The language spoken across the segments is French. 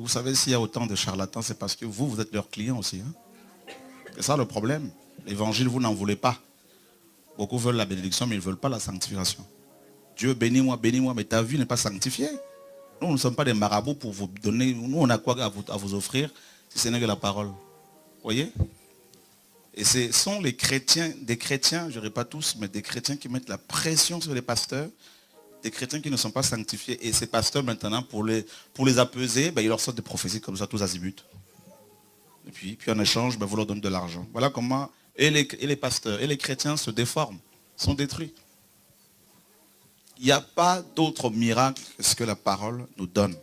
savez, s'il y a autant de charlatans, c'est parce que vous êtes leurs clients aussi. Hein. C'est ça le problème. L'évangile, vous n'en voulez pas. Beaucoup veulent la bénédiction, mais ils ne veulent pas la sanctification. Dieu, bénis-moi, mais ta vie n'est pas sanctifiée. Nous ne sommes pas des marabouts pour vous donner. Nous, on a quoi à vous offrir si ce n'est que la parole. Vous voyez? Et ce sont les chrétiens, des chrétiens, je ne dirais pas tous, mais des chrétiens qui mettent la pression sur les pasteurs, des chrétiens qui ne sont pas sanctifiés. Et ces pasteurs, maintenant, pour les apaiser, ben, ils leur sortent des prophéties comme ça, tous azimuts. Et puis en échange, ben, vous leur donnez de l'argent. Voilà comment et les pasteurs et les chrétiens se déforment, sont détruits. Il n'y a pas d'autre miracle que ce que la parole nous donne.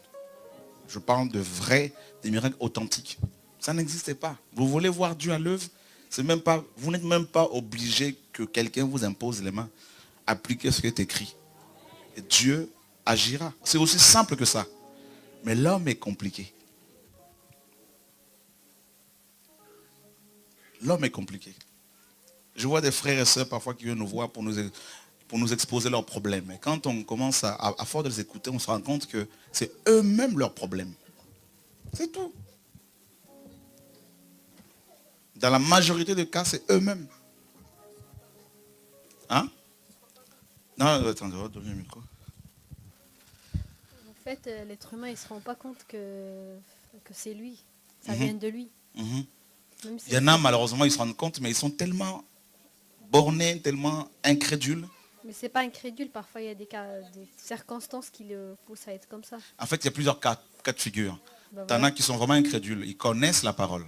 Je parle de vrais, des miracles authentiques. Ça n'existait pas. Vous voulez voir Dieu à l'œuvre, vous n'êtes même pas obligé que quelqu'un vous impose les mains. Appliquez ce qui est écrit. Et Dieu agira. C'est aussi simple que ça. Mais l'homme est compliqué. L'homme est compliqué. Je vois des frères et sœurs parfois qui viennent nous voir pour nous exposer leurs problèmes. Et quand on commence à force de les écouter, on se rend compte que c'est eux-mêmes leurs problèmes. C'est tout. Dans la majorité des cas, c'est eux-mêmes. Hein? Non, attendez, on va donner un micro. En fait, l'être humain, il ne se rend pas compte que c'est lui. Ça vient de lui. Il y en a, malheureusement, ils se rendent compte, mais ils sont tellement bornés, tellement incrédules. Mais ce n'est pas incrédule. Parfois, il y a des circonstances qui le poussent à être comme ça. En fait, il y a plusieurs cas de figure. Ben Il y en a qui sont vraiment incrédules. Ils connaissent la parole,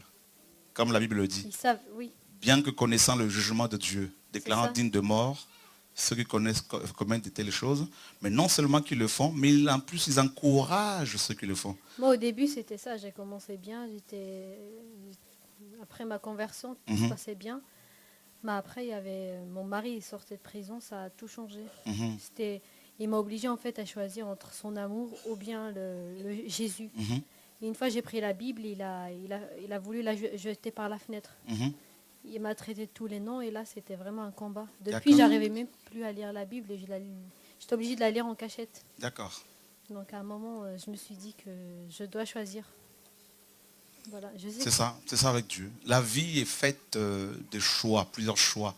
comme la Bible le dit. Ils savent, oui. Bien que connaissant le jugement de Dieu, déclarant digne de mort ceux qui commettent de telles choses, mais non seulement qu'ils le font, mais en plus ils encouragent ceux qui le font. Moi, au début, c'était ça. J'ai commencé bien. Après ma conversion, tout se passait bien. Mais après, il y avait mon mari, il sortait de prison, ça a tout changé. Il m'a obligé en fait à choisir entre son amour ou bien le Jésus. Et une fois j'ai pris la Bible, il a voulu la jeter par la fenêtre. Il m'a traité de tous les noms et là c'était vraiment un combat. Depuis, j'arrivais même plus à lire la Bible et j'étais obligée de la lire en cachette. D'accord. Donc à un moment, je me suis dit que je dois choisir. Voilà, c'est ça avec Dieu. La vie est faite de choix, plusieurs choix.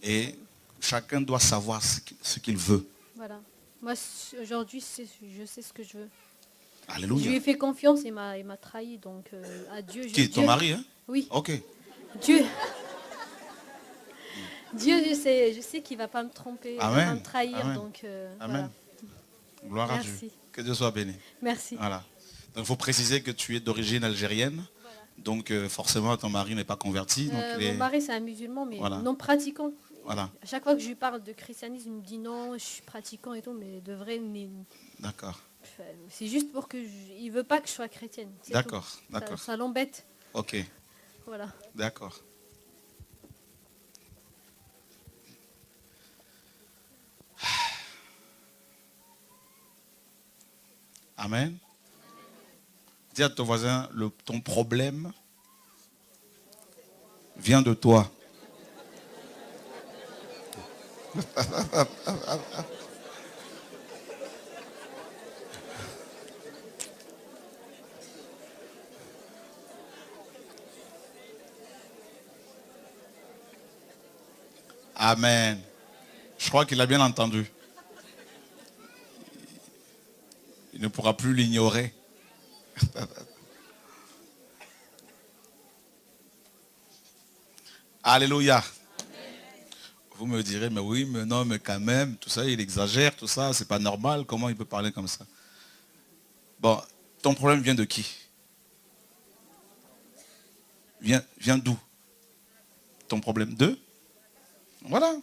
Et chacun doit savoir ce qu'il veut. Voilà. Moi, aujourd'hui, je sais ce que je veux. Alléluia. Je lui ai fait confiance et il m'a trahi. Donc, à Dieu. Qui est ton mari, hein? Oui. Ok. Dieu, je sais qu'il ne va pas me tromper, Amen. il ne va pas me trahir. Amen. Donc, Amen. voilà. Gloire à Dieu. Que Dieu soit béni. Merci. Voilà. Donc, il faut préciser que tu es d'origine algérienne. Voilà. Donc, forcément, ton mari n'est pas converti. Donc, mon mari, c'est un musulman, mais non pratiquant. Voilà. À chaque fois que je lui parle de christianisme, il me dit non, je suis pratiquant et tout, mais de vrai, d'accord. C'est juste pour que il veut pas que je sois chrétienne. D'accord. Ça l'embête. Ok. Voilà. D'accord. Amen. Dis à ton voisin, ton problème vient de toi. Amen. Je crois qu'il a bien entendu. Il ne pourra plus l'ignorer. Alléluia. Vous me direz, mais oui, mais non, mais quand même, tout ça, il exagère, tout ça, c'est pas normal. Comment il peut parler comme ça? Bon, ton problème vient de qui? Vient d'où? Ton problème de? Voilà.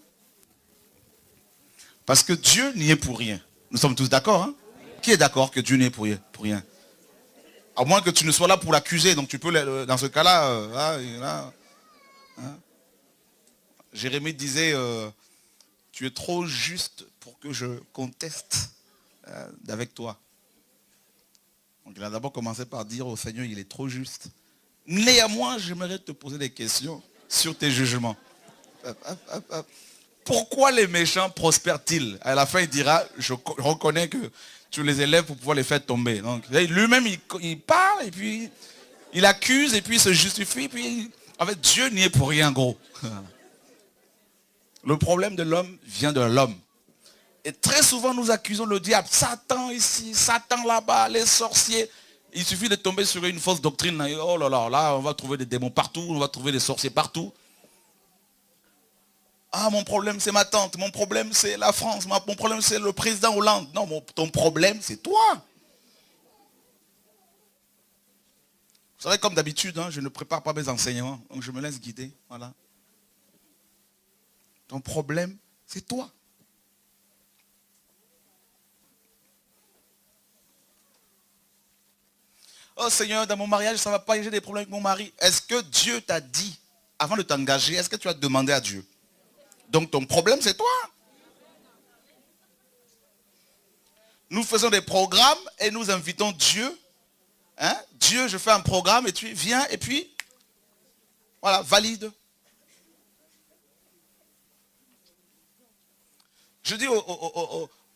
Parce que Dieu n'y est pour rien. Nous sommes tous d'accord, hein? Qui est d'accord que Dieu n'y est pour rien? À moins que tu ne sois là pour l'accuser. Donc tu peux, dans ce cas-là, hein? Jérémie disait, tu es trop juste pour que je conteste avec toi. Donc il a d'abord commencé par dire au Seigneur, il est trop juste. Néanmoins, j'aimerais te poser des questions sur tes jugements. Pourquoi les méchants prospèrent-ils? À la fin, il dira, je reconnais que Tu les élèves pour pouvoir les faire tomber. Donc lui-même, il parle, et puis il accuse, et puis il se justifie, puis en fait, Dieu n'y est pour rien, gros. Le problème de l'homme vient de l'homme. Et très souvent, nous accusons le diable. Satan ici, Satan là-bas, les sorciers. Il suffit de tomber sur une fausse doctrine. Et oh là là, là, on va trouver des démons partout, on va trouver des sorciers partout. Ah, mon problème, c'est ma tante. Mon problème, c'est la France. Mon problème, c'est le président Hollande. Non, ton problème, c'est toi. Vous savez, comme d'habitude, hein, je ne prépare pas mes enseignements. Donc, je me laisse guider. Voilà. Ton problème, c'est toi. Oh Seigneur, dans mon mariage, ça ne va pas, j'ai des problèmes avec mon mari. Est-ce que Dieu t'a dit, avant de t'engager, est-ce que tu as demandé à Dieu? Donc ton problème, c'est toi. Nous faisons des programmes et nous invitons Dieu. Hein? Dieu, je fais un programme et tu viens et puis, voilà, valide. Je dis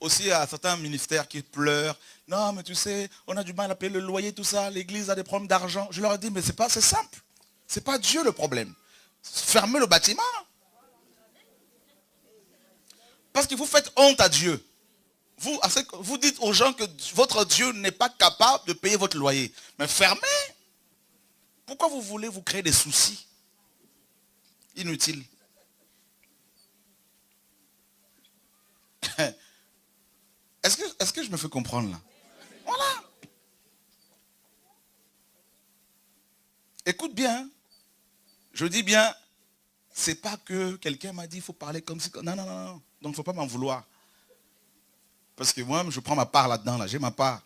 aussi à certains ministères qui pleurent, non mais tu sais, on a du mal à payer le loyer, tout ça, l'église a des problèmes d'argent. Je leur ai dit, mais c'est simple. C'est pas Dieu le problème. Fermez le bâtiment. Parce que vous faites honte à Dieu. Vous dites aux gens que votre Dieu n'est pas capable de payer votre loyer. Mais fermez. Pourquoi vous voulez vous créer des soucis inutiles? Est-ce que je me fais comprendre là? Voilà. Écoute bien. Je dis bien, c'est pas que quelqu'un m'a dit il faut parler comme si. Non, non, non, non. Donc il ne faut pas m'en vouloir. Parce que moi, je prends ma part là-dedans, là, j'ai ma part.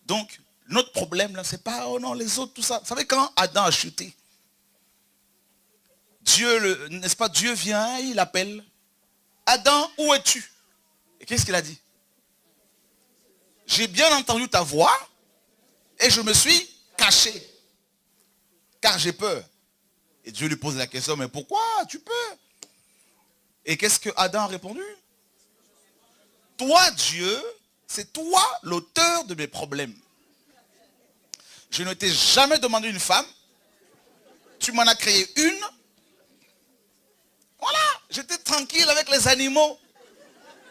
Donc, notre problème là, c'est pas, oh non, les autres, tout ça. Vous savez, quand Adam a chuté, Dieu, n'est-ce pas, Dieu vient, il appelle. Adam, où es-tu? Et qu'est-ce qu'il a dit? J'ai bien entendu ta voix et je me suis caché. Car j'ai peur. Et Dieu lui pose la question, mais pourquoi tu peux? Et qu'est-ce que Adam a répondu? Toi, Dieu, c'est toi l'auteur de mes problèmes. Je ne t'ai jamais demandé une femme. Tu m'en as créé une. Voilà, j'étais tranquille avec les animaux.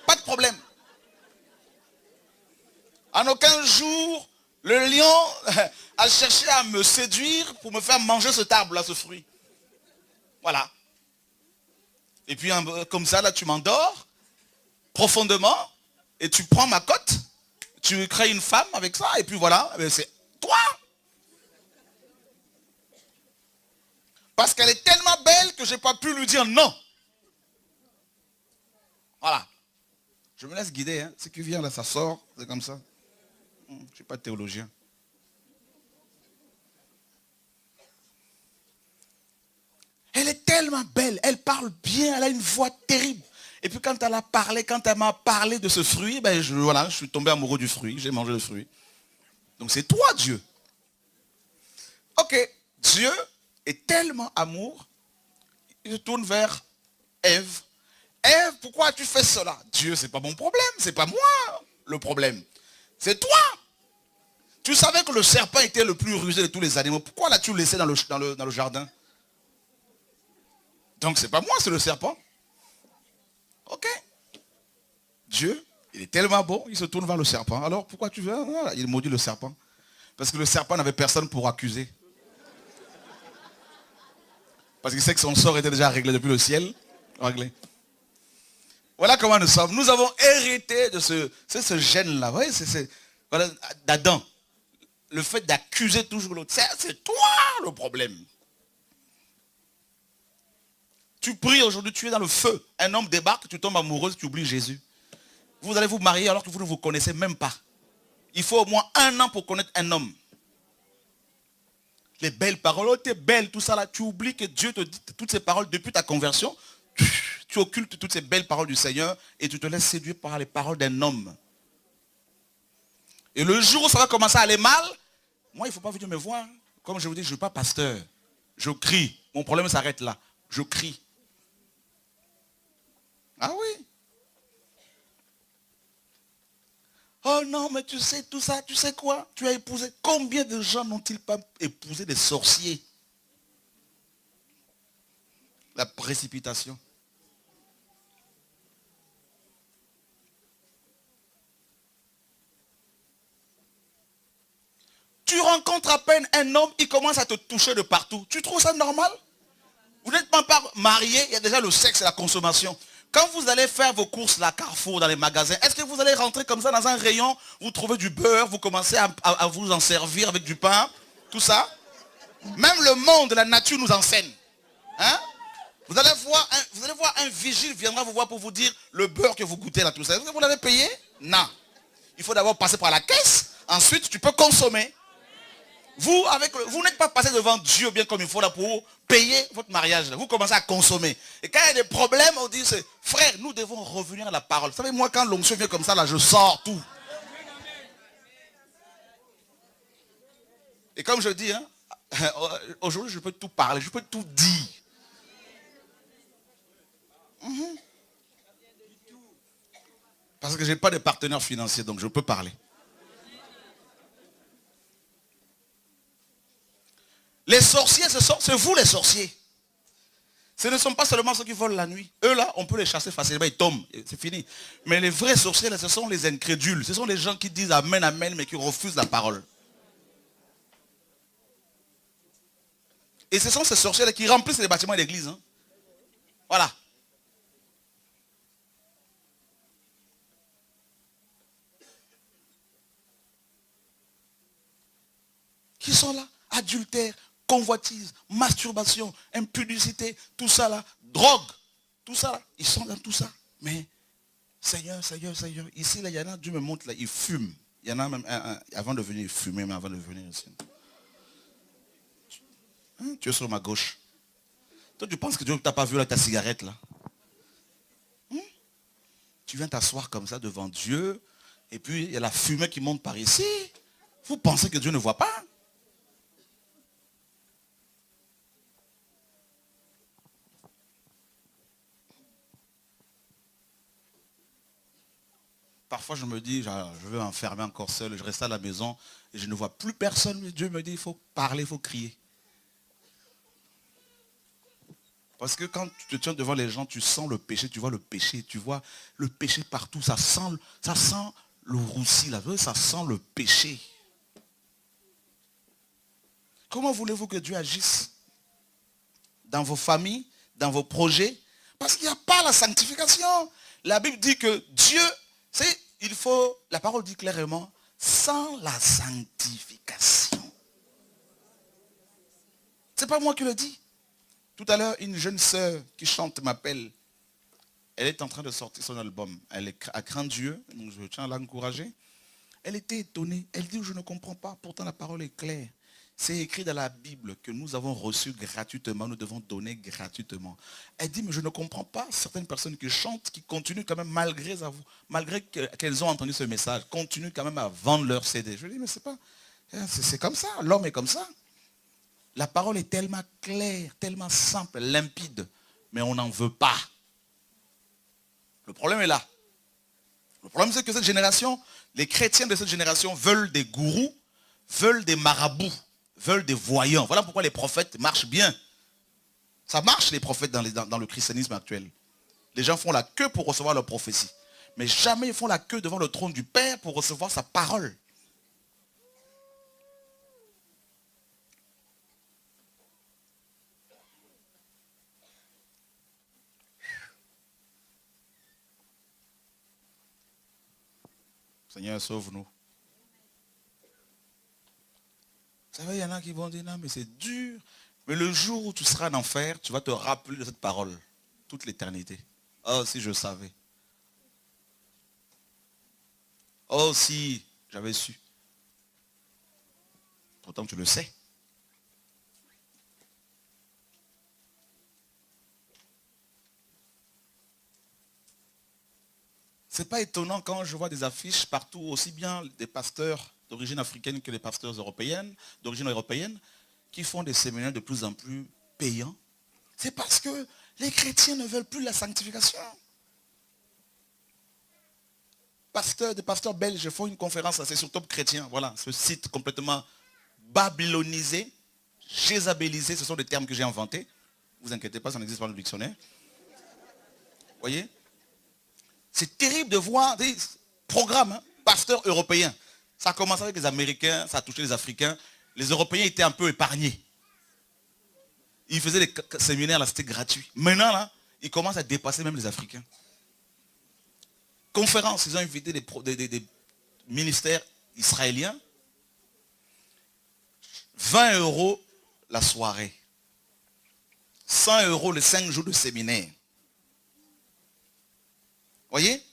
Pas de problème. En aucun jour, le lion a cherché à me séduire pour me faire manger cet arbre-là, ce fruit. Voilà. Et puis, comme ça, là, tu m'endors profondément et tu prends ma cote, tu crées une femme avec ça, et puis voilà, c'est toi. Parce qu'elle est tellement belle que je n'ai pas pu lui dire non. Voilà. Je me laisse guider. Hein. Ce qui vient là, ça sort. C'est comme ça. Je ne suis pas théologien. Elle est tellement belle. Elle parle bien. Elle a une voix terrible. Et puis quand elle a parlé, quand elle m'a parlé de ce fruit, ben voilà, je suis tombé amoureux du fruit. J'ai mangé le fruit. Donc c'est toi, Dieu. Ok. Dieu est tellement amour. Il se tourne vers Ève. Ève, pourquoi tu fais cela? Dieu, c'est pas mon problème, c'est pas moi le problème. C'est toi. Tu savais que le serpent était le plus rusé de tous les animaux. Pourquoi l'as-tu laissé dans le jardin? Donc c'est pas moi, c'est le serpent. Ok. Dieu, il est tellement bon, il se tourne vers le serpent. Alors pourquoi tu veux? Il maudit le serpent. Parce que le serpent n'avait personne pour accuser. Parce qu'il sait que son sort était déjà réglé depuis le ciel. Réglé. Voilà comment nous sommes. Nous avons hérité de ce gène-là. Vous voyez, voilà, d'Adam. Le fait d'accuser toujours l'autre. C'est toi le problème. Tu pries aujourd'hui, tu es dans le feu. Un homme débarque, tu tombes amoureuse, tu oublies Jésus. Vous allez vous marier alors que vous ne vous connaissez même pas. Il faut au moins 1 an pour connaître un homme. Les belles paroles, oh t'es belle, tout ça là. Tu oublies que Dieu te dit toutes ces paroles depuis ta conversion. Tu occultes toutes ces belles paroles du Seigneur et tu te laisses séduire par les paroles d'un homme. Et le jour où ça va commencer à aller mal, moi il ne faut pas venir me voir. Comme je vous dis, je ne suis pas pasteur. Je crie. Mon problème s'arrête là. Je crie. Ah oui. Oh non, mais tu sais tout ça, tu sais quoi? Tu as épousé. Combien de gens n'ont-ils pas épousé des sorciers? La précipitation. Tu rencontres à peine un homme, il commence à te toucher de partout. Tu trouves ça normal? Vous n'êtes même pas marié, il y a déjà le sexe et la consommation. Quand vous allez faire vos courses là, Carrefour, dans les magasins, est-ce que vous allez rentrer comme ça dans un rayon, vous trouvez du beurre, vous commencez à vous en servir avec du pain, tout ça? Même le monde, la nature nous enseigne. Hein? Vous allez voir un vigile viendra vous voir pour vous dire le beurre que vous goûtez là, tout ça. Est-ce que vous l'avez payé? Non. Il faut d'abord passer par la caisse, ensuite tu peux consommer. Vous n'êtes pas passé devant Dieu bien comme il faut là pour payer votre mariage. Là. Vous commencez à consommer. Et quand il y a des problèmes, on dit, frère, nous devons revenir à la parole. Vous savez, moi, quand l'onction vient comme ça, là, je sors tout. Et comme je dis, hein, aujourd'hui, je peux tout parler, je peux tout dire. Parce que je n'ai pas de partenaire financier, donc je peux parler. Les sorciers, c'est vous les sorciers. Ce ne sont pas seulement ceux qui volent la nuit. Eux là, on peut les chasser facilement, ils tombent, c'est fini. Mais les vrais sorciers, là, ce sont les incrédules. Ce sont les gens qui disent amen, amen, mais qui refusent la parole. Et ce sont ces sorciers-là qui remplissent les bâtiments de l'église. Hein. Voilà. Qui sont là? Adultère, convoitise, masturbation, impudicité, tout ça là, drogue, tout ça là, ils sont dans tout ça. Mais Seigneur, Seigneur, Seigneur, ici là, il y en a, Dieu me montre là, ils fument. Il y en a même un avant de venir, il fumait, mais avant de venir ici. Hein, tu es sur ma gauche. Toi, tu penses que Dieu ne t'a pas vu là, ta cigarette là? Hein? Tu viens t'asseoir comme ça devant Dieu, et puis il y a la fumée qui monte par ici. Vous pensez que Dieu ne voit pas? Parfois, je me dis, je veux m'enfermer encore seul, je reste à la maison et je ne vois plus personne. Mais Dieu me dit, il faut parler, il faut crier. Parce que quand tu te tiens devant les gens, tu sens le péché, tu vois le péché partout. Ça sent le roussi, là, ça sent le péché. Comment voulez-vous que Dieu agisse dans vos familles, dans vos projets? Parce qu'il n'y a pas la sanctification. La Bible dit que Dieu, la parole dit clairement, sans la sanctification. C'est pas moi qui le dis. Tout à l'heure, une jeune sœur qui chante m'appelle. Elle est en train de sortir son album. Elle a craint Dieu, donc je tiens à l'encourager. Elle était étonnée. Elle dit, je ne comprends pas, pourtant la parole est claire. C'est écrit dans la Bible que nous avons reçu gratuitement, nous devons donner gratuitement. Elle dit, mais je ne comprends pas certaines personnes qui chantent, qui continuent quand même malgré qu'elles ont entendu ce message, continuent quand même à vendre leur CD. Je lui dis, mais c'est comme ça, l'homme est comme ça. La parole est tellement claire, tellement simple, limpide, mais on n'en veut pas. Le problème est là. Le problème c'est que cette génération, les chrétiens de cette génération veulent des gourous, veulent des marabouts, veulent des voyants. Voilà pourquoi les prophètes marchent bien. Ça marche les prophètes dans le christianisme actuel. Les gens font la queue pour recevoir leur prophétie. Mais jamais ils font la queue devant le trône du Père pour recevoir sa parole. Seigneur, sauve-nous. Vous savez, il y en a qui vont dire, non, mais c'est dur. Mais le jour où tu seras en enfer, tu vas te rappeler de cette parole. Toute l'éternité. Oh, si je savais. Oh, si j'avais su. Pourtant, tu le sais. C'est pas étonnant quand je vois des affiches partout, aussi bien des pasteurs d'origine africaine que les pasteurs européennes, d'origine européenne, qui font des séminaires de plus en plus payants. C'est parce que les chrétiens ne veulent plus la sanctification. pasteurs belges font une conférence, c'est sur Top Chrétien. Voilà, ce site complètement babylonisé, jézabélisé, ce sont des termes que j'ai inventés. Ne vous inquiétez pas, ça n'existe pas dans le dictionnaire. Vous voyez? C'est terrible de voir des programmes, hein, pasteurs européens. Ça a commencé avec les Américains, ça a touché les Africains. Les Européens étaient un peu épargnés. Ils faisaient des séminaires, là, c'était gratuit. Maintenant, là, ils commencent à dépasser même les Africains. Conférence, ils ont invité des ministères israéliens. 20 € la soirée. 100 € les 5 jours de séminaire. Voyez?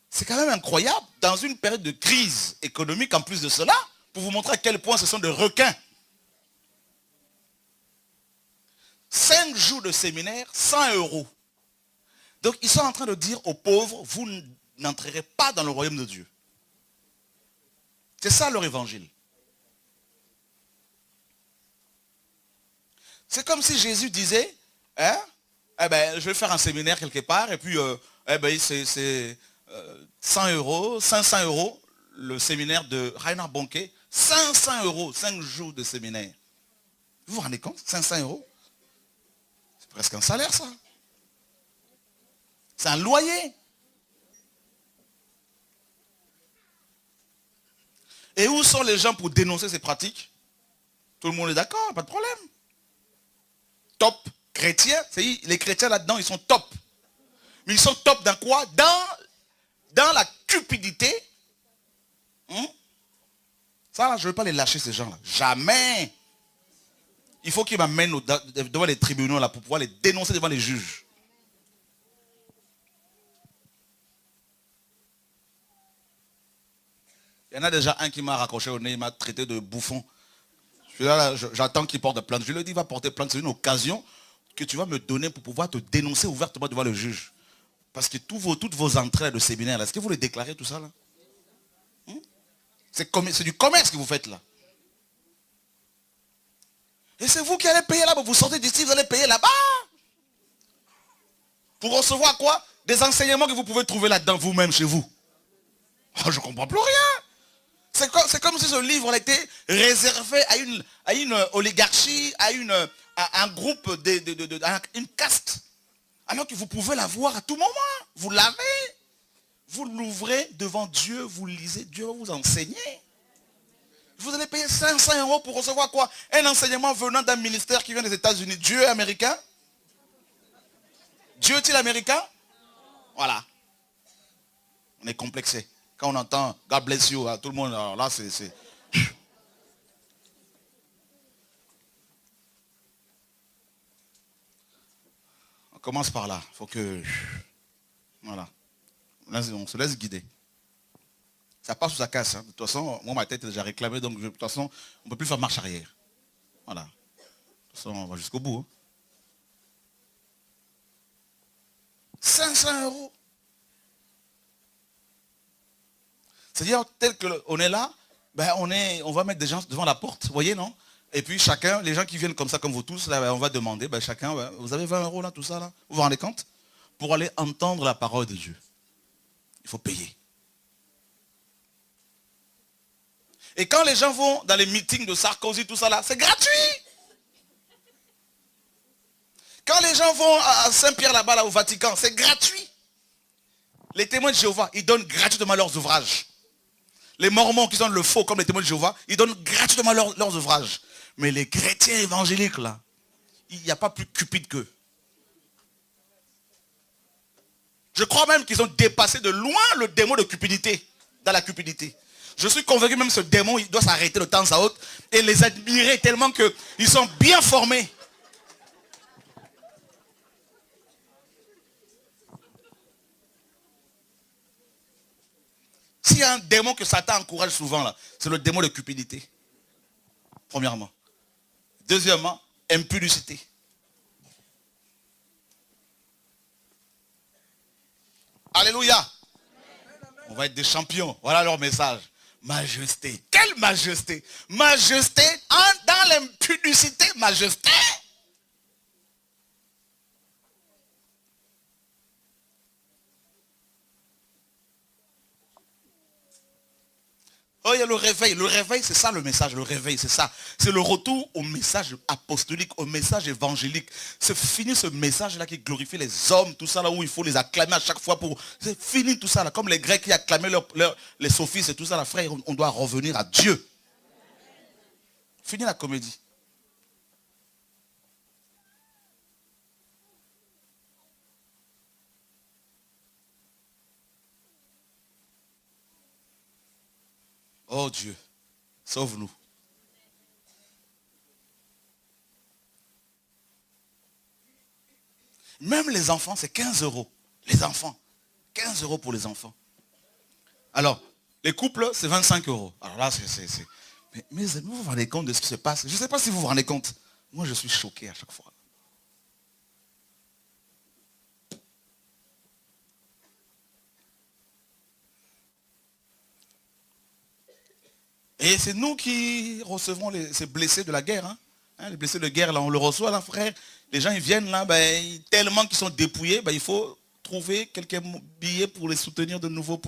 C'est quand même incroyable, dans une période de crise économique, en plus de cela, pour vous montrer à quel point ce sont des requins. 5 jours de séminaire, 100 €. Donc ils sont en train de dire aux pauvres, vous n'entrerez pas dans le royaume de Dieu. C'est ça leur évangile. C'est comme si Jésus disait, hein, eh ben, je vais faire un séminaire quelque part, et puis eh ben, c'est 100 €, 500 € le séminaire de Reinhard Bonnke, 500 €, 5 jours de séminaire. Vous vous rendez compte, 500 €? C'est presque un salaire, ça. C'est un loyer. Et où sont les gens pour dénoncer ces pratiques? Tout le monde est d'accord, pas de problème. Top chrétiens, les chrétiens là-dedans, ils sont top. Mais ils sont top dans quoi? Dans la cupidité. Ça là, je ne veux pas les lâcher ces gens-là. Jamais. Il faut qu'ils m'amènent devant les tribunaux là pour pouvoir les dénoncer devant les juges. Il y en a déjà un qui m'a raccroché au nez, il m'a traité de bouffon. J'attends qu'il porte plainte. Je lui ai dit, va porter plainte, c'est une occasion que tu vas me donner pour pouvoir te dénoncer ouvertement devant le juge. Parce que toutes vos entrées de séminaire, est-ce que vous les déclarez tout ça là? C'est du commerce que vous faites là. Et c'est vous qui allez payer là-bas. Vous sortez d'ici, vous allez payer là-bas. Pour recevoir quoi? Des enseignements que vous pouvez trouver là-dedans vous-même chez vous. Oh, je ne comprends plus rien. C'est comme si ce livre était réservé à une oligarchie, à un groupe, à une caste. Alors que vous pouvez l'avoir à tout moment. Vous l'avez. Vous l'ouvrez devant Dieu, vous lisez, Dieu va vous enseigner. Vous allez payer 500 € pour recevoir quoi? Un enseignement venant d'un ministère qui vient des États-Unis. Dieu est américain? Dieu est-il américain? Voilà. On est complexé. Quand on entend God bless you, tout le monde, alors là c'est... On commence par là. Il faut que... Voilà. On se laisse guider. Ça passe ou ça casse. Hein. De toute façon, moi ma tête est déjà réclamée, donc de toute façon, on ne peut plus faire marche arrière. Voilà. De toute façon, on va jusqu'au bout. Hein. 500 €. C'est-à-dire, tel qu'on est là, ben on va mettre des gens devant la porte, vous voyez, non? Et puis chacun, les gens qui viennent comme ça, comme vous tous, là, on va demander, ben chacun, ben, vous avez 20 € là, tout ça là, vous vous rendez compte? Pour aller entendre la parole de Dieu. Il faut payer. Et quand les gens vont dans les meetings de Sarkozy, tout ça là, c'est gratuit. Quand les gens vont à Saint-Pierre là-bas, là, au Vatican, c'est gratuit. Les témoins de Jéhovah, ils donnent gratuitement leurs ouvrages. Les Mormons qui sont le faux comme les témoins de Jéhovah, ils donnent gratuitement leurs ouvrages. Mais les chrétiens évangéliques là, il n'y a pas plus cupide qu'eux. Je crois même qu'ils ont dépassé de loin le démon de cupidité, dans la cupidité. Je suis convaincu même que ce démon, il doit s'arrêter de temps à autre et les admirer tellement qu'ils sont bien formés. S'il y a un démon que Satan encourage souvent là, c'est le démon de cupidité. Premièrement. Deuxièmement, impudicité. Alléluia. On va être des champions. Voilà leur message. Majesté. Quelle majesté? Majesté dans l'impudicité. Majesté. Oh, il y a le réveil. Le réveil, c'est ça le message. Le réveil, c'est ça. C'est le retour au message apostolique, au message évangélique. C'est fini ce message-là qui glorifie les hommes, tout ça là où il faut les acclamer à chaque fois pour... C'est fini tout ça là. Comme les Grecs qui acclamaient les sophistes et tout ça là, frère, on doit revenir à Dieu. Fini la comédie. Oh Dieu, sauve-nous. Même les enfants, c'est 15 euros. Les enfants. 15 euros pour les enfants. Alors, les couples, c'est 25 euros. Alors là, c'est... Mais vous vous rendez compte de ce qui se passe? Je ne sais pas si vous vous rendez compte. Moi, je suis choqué à chaque fois. Et c'est nous qui recevons ces blessés de la guerre. Les blessés de guerre, là, on le reçoit, là, frère. Les gens, ils viennent là, tellement qu'ils sont dépouillés, il faut trouver quelques billets pour les soutenir de nouveau.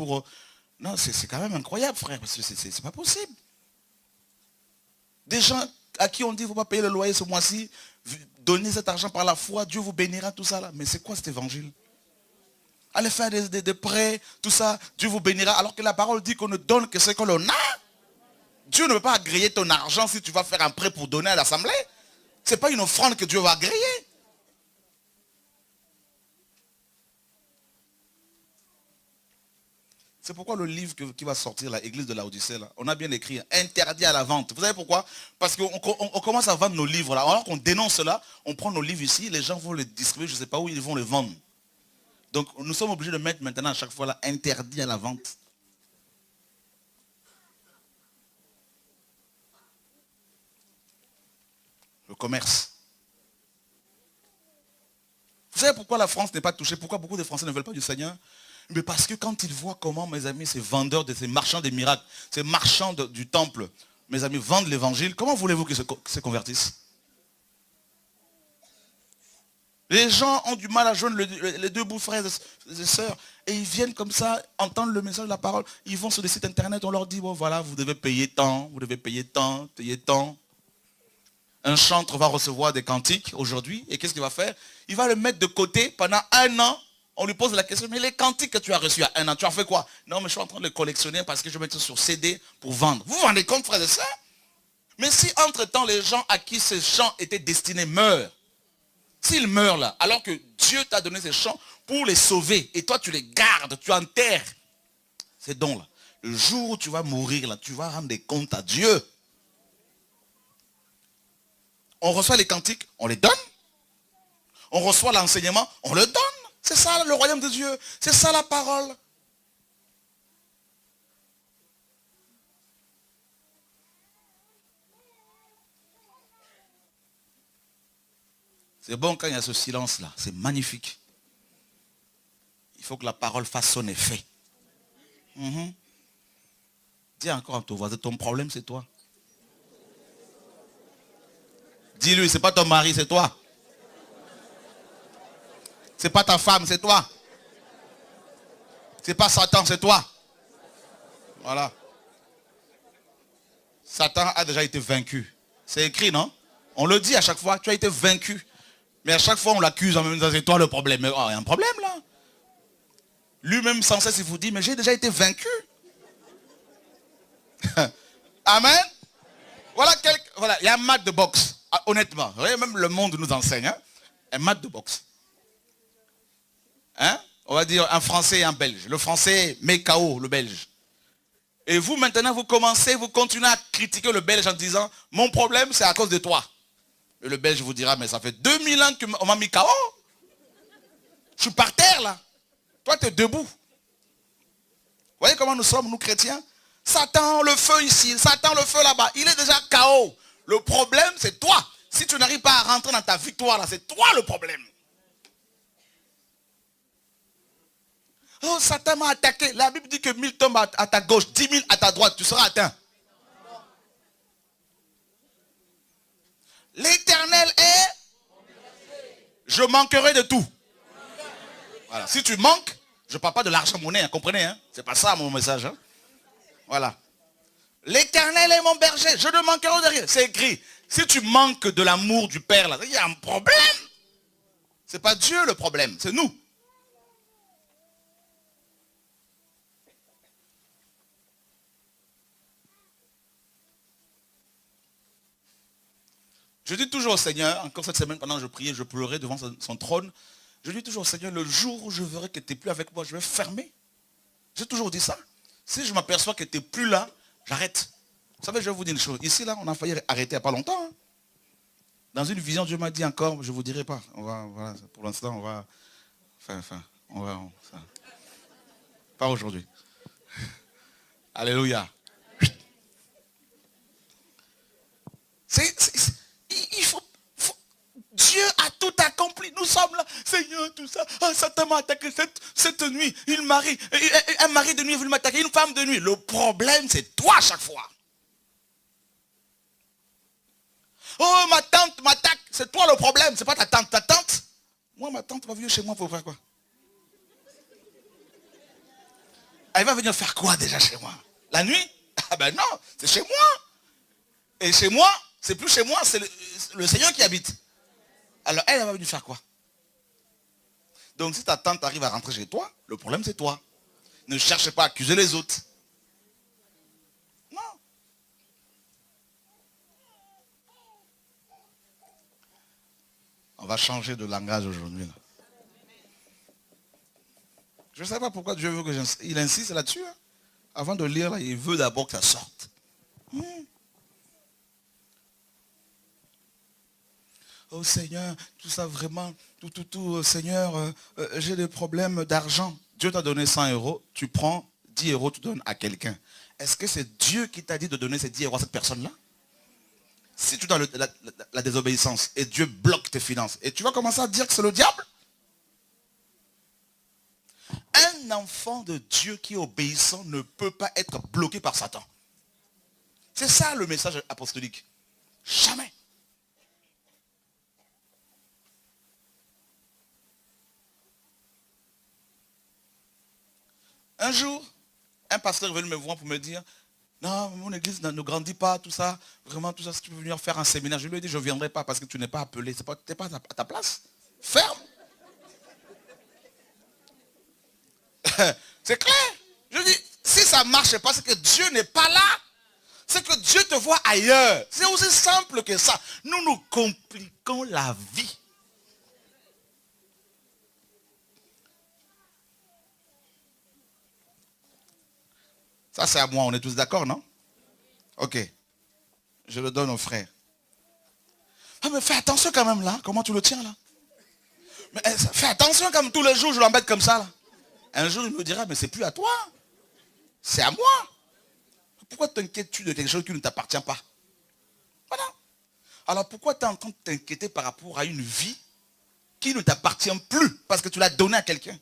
Non, c'est quand même incroyable, frère, parce que c'est pas possible. Des gens à qui on dit, il ne faut pas payer le loyer ce mois-ci, donnez cet argent par la foi, Dieu vous bénira, tout ça là. Mais c'est quoi cet évangile? Allez faire des prêts, tout ça, Dieu vous bénira, alors que la parole dit qu'on ne donne que ce que l'on a. Dieu ne veut pas agréer ton argent si tu vas faire un prêt pour donner à l'assemblée. Ce n'est pas une offrande que Dieu va agréer. C'est pourquoi le livre qui va sortir, l'église de Laodicée, là, on a bien écrit, interdit à la vente. Vous savez pourquoi? Parce qu'on commence à vendre nos livres là. Alors qu'on dénonce cela, on prend nos livres ici, les gens vont les distribuer, je ne sais pas où ils vont les vendre. Donc nous sommes obligés de mettre maintenant à chaque fois là, interdit à la vente. Le commerce. Vous savez pourquoi la France n'est pas touchée? Pourquoi beaucoup de Français ne veulent pas du Seigneur? Mais parce que quand ils voient comment, mes amis, ces vendeurs, ces marchands des miracles, ces marchands du temple, mes amis, vendent l'évangile, comment voulez-vous qu'ils se convertissent? Les gens ont du mal à joindre les deux bouts, frères et sœurs, et ils viennent comme ça, entendre le message de la parole, ils vont sur des sites internet, on leur dit, bon voilà, vous devez payer tant, vous devez payer tant, payer tant. Un chantre va recevoir des cantiques aujourd'hui, et qu'est-ce qu'il va faire? Il va le mettre de côté pendant un an. On lui pose la question, mais les cantiques que tu as reçus il y a un an, tu as fait quoi? Non, mais je suis en train de les collectionner parce que je vais mettre ça sur CD pour vendre. Vous vous rendez compte, frère et sœurs? Mais si entre-temps, les gens à qui ces chants étaient destinés meurent, s'ils meurent là, alors que Dieu t'a donné ces chants pour les sauver, et toi tu les gardes, tu enterres ces dons là, le jour où tu vas mourir là, tu vas rendre des comptes à Dieu. On reçoit les cantiques, on les donne. On reçoit l'enseignement, on le donne. C'est ça le royaume de Dieu. C'est ça la parole. C'est bon quand il y a ce silence-là. C'est magnifique. Il faut que la parole fasse son effet. Dis encore à ton voisin, ton problème c'est toi. Dis-lui, c'est pas ton mari, c'est toi. C'est pas ta femme, c'est toi. C'est pas Satan, c'est toi. Voilà. Satan a déjà été vaincu. C'est écrit, non? On le dit à chaque fois, tu as été vaincu. Mais à chaque fois, on l'accuse en même temps, c'est toi le problème. Mais il y a un problème là. Lui-même sans cesse, il vous dit, mais j'ai déjà été vaincu. Amen. Voilà, il y a un match de boxe. Ah, honnêtement, vous voyez, même le monde nous enseigne. Un match de boxe. On va dire un Français et un Belge. Le Français met KO le Belge. Et vous maintenant, vous continuez à critiquer le Belge en disant, mon problème c'est à cause de toi. Et le Belge vous dira, mais ça fait 2000 ans qu'on m'a mis KO. Je suis par terre là. Toi tu es debout. Vous voyez comment nous sommes, nous chrétiens? Satan, le feu ici, Satan, le feu là-bas. Il est déjà KO. Le problème, c'est toi. Si tu n'arrives pas à rentrer dans ta victoire, là, c'est toi le problème. Oh, Satan m'a attaqué. La Bible dit que 1000 tombent à ta gauche, 10 000 à ta droite. Tu seras atteint. L'Éternel est... Je manquerai de tout. Voilà. Si tu manques, je ne parle pas de l'argent monnaie, comprenez, hein? C'est pas ça mon message. Hein? Voilà. L'Éternel est mon berger, je ne manquerai de rien. C'est écrit. Si tu manques de l'amour du Père, là, il y a un problème. C'est pas Dieu le problème, c'est nous. Je dis toujours au Seigneur, encore cette semaine, pendant que je priais, je pleurais devant son trône. Je dis toujours au Seigneur, le jour où je verrai que tu n'es plus avec moi, je vais fermer. J'ai toujours dit ça. Si je m'aperçois que tu n'es plus là, j'arrête. Vous savez, je vais vous dire une chose. Ici, là, on a failli arrêter il n'y a pas longtemps. Hein. Dans une vision, Dieu m'a dit encore, je ne vous dirai pas. Voilà, pour l'instant, on va... Pas aujourd'hui. Alléluia. Il faut, Dieu a tout accompli. Nous sommes là. Seigneur, tout ça. Oh, Satan m'a attaqué cette nuit. Un mari de nuit est venu m'attaquer. Une femme de nuit. Le problème, c'est toi à chaque fois. Oh, ma tante m'attaque. C'est toi le problème. C'est pas ta tante. Ta tante. Moi, ma tante va venir chez moi pour faire quoi? Elle va venir faire quoi déjà chez moi? La nuit? Ah ben non, c'est chez moi. Et chez moi, c'est plus chez moi, c'est le Seigneur qui habite. Alors elle va venir faire quoi? Donc si ta tante arrive à rentrer chez toi, le problème c'est toi. Ne cherche pas à accuser les autres. Non. On va changer de langage aujourd'hui. Je ne sais pas pourquoi Dieu veut que j'insiste. Il insiste là-dessus. Hein. Avant de lire, là, il veut d'abord que ça sorte. Oh Seigneur, tout ça vraiment, tout, Seigneur, j'ai des problèmes d'argent. Dieu t'a donné 100 euros, tu prends 10 euros, tu donnes à quelqu'un. Est-ce que c'est Dieu qui t'a dit de donner ces 10 euros à cette personne-là? Si tu es dans la désobéissance et Dieu bloque tes finances, et tu vas commencer à dire que c'est le diable? Un enfant de Dieu qui est obéissant ne peut pas être bloqué par Satan. C'est ça le message apostolique. Jamais. Un jour, un pasteur est venu me voir pour me dire, non, mon église ne grandit pas, tout ça, vraiment tout ça, si tu veux venir faire un séminaire. Je lui ai dit, je ne viendrai pas parce que tu n'es pas appelé, tu n'es pas à ta place. Ferme. C'est clair. Je dis, si ça ne marche pas, c'est que Dieu n'est pas là. C'est que Dieu te voit ailleurs. C'est aussi simple que ça. Nous nous compliquons la vie. Ça, c'est à moi. On est tous d'accord, non? Ok. Je le donne au frère. Ah, mais fais attention quand même là. Comment tu le tiens là? Mais fais attention comme tous les jours, je l'embête comme ça là. Un jour, il me dira, mais c'est plus à toi. C'est à moi. Pourquoi t'inquiètes-tu de quelque chose qui ne t'appartient pas? Voilà. Alors pourquoi tu es en train de t'inquiéter par rapport à une vie qui ne t'appartient plus parce que tu l'as donnée à quelqu'un?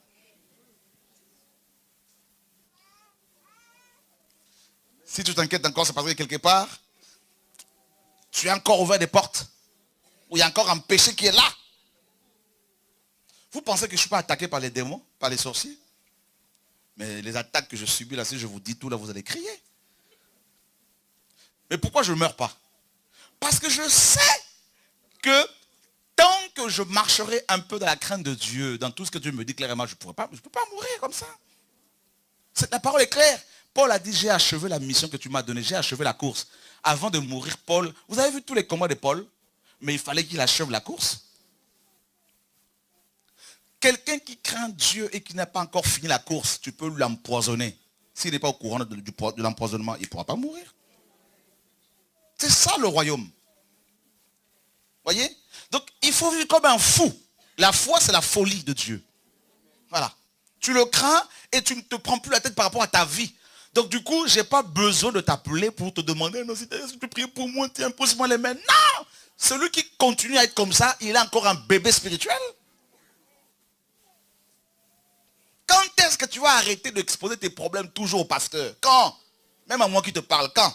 Si tu t'inquiètes encore, c'est parce que quelque part, tu as encore ouvert des portes. Ou il y a encore un péché qui est là. Vous pensez que je ne suis pas attaqué par les démons, par les sorciers? Mais les attaques que je subis là, si je vous dis tout là, vous allez crier. Mais pourquoi je ne meurs pas? Parce que je sais que tant que je marcherai un peu dans la crainte de Dieu, dans tout ce que Dieu me dit clairement, je ne peux pas mourir comme ça. La parole est claire. Paul a dit, j'ai achevé la mission que tu m'as donnée, j'ai achevé la course. Avant de mourir, Paul, vous avez vu tous les combats de Paul, mais il fallait qu'il achève la course. Quelqu'un qui craint Dieu et qui n'a pas encore fini la course, tu peux l'empoisonner. S'il n'est pas au courant de l'empoisonnement, il ne pourra pas mourir. C'est ça le royaume. Voyez? Donc il faut vivre comme un fou. La foi, c'est la folie de Dieu. Voilà. Tu le crains et tu ne te prends plus la tête par rapport à ta vie. Donc du coup, je n'ai pas besoin de t'appeler pour te demander, non, si tu pries pour moi, tu imposes-moi les mains. Non! Celui qui continue à être comme ça, il a encore un bébé spirituel. Quand est-ce que tu vas arrêter d'exposer tes problèmes toujours au pasteur? Quand? Même à moi qui te parle, quand?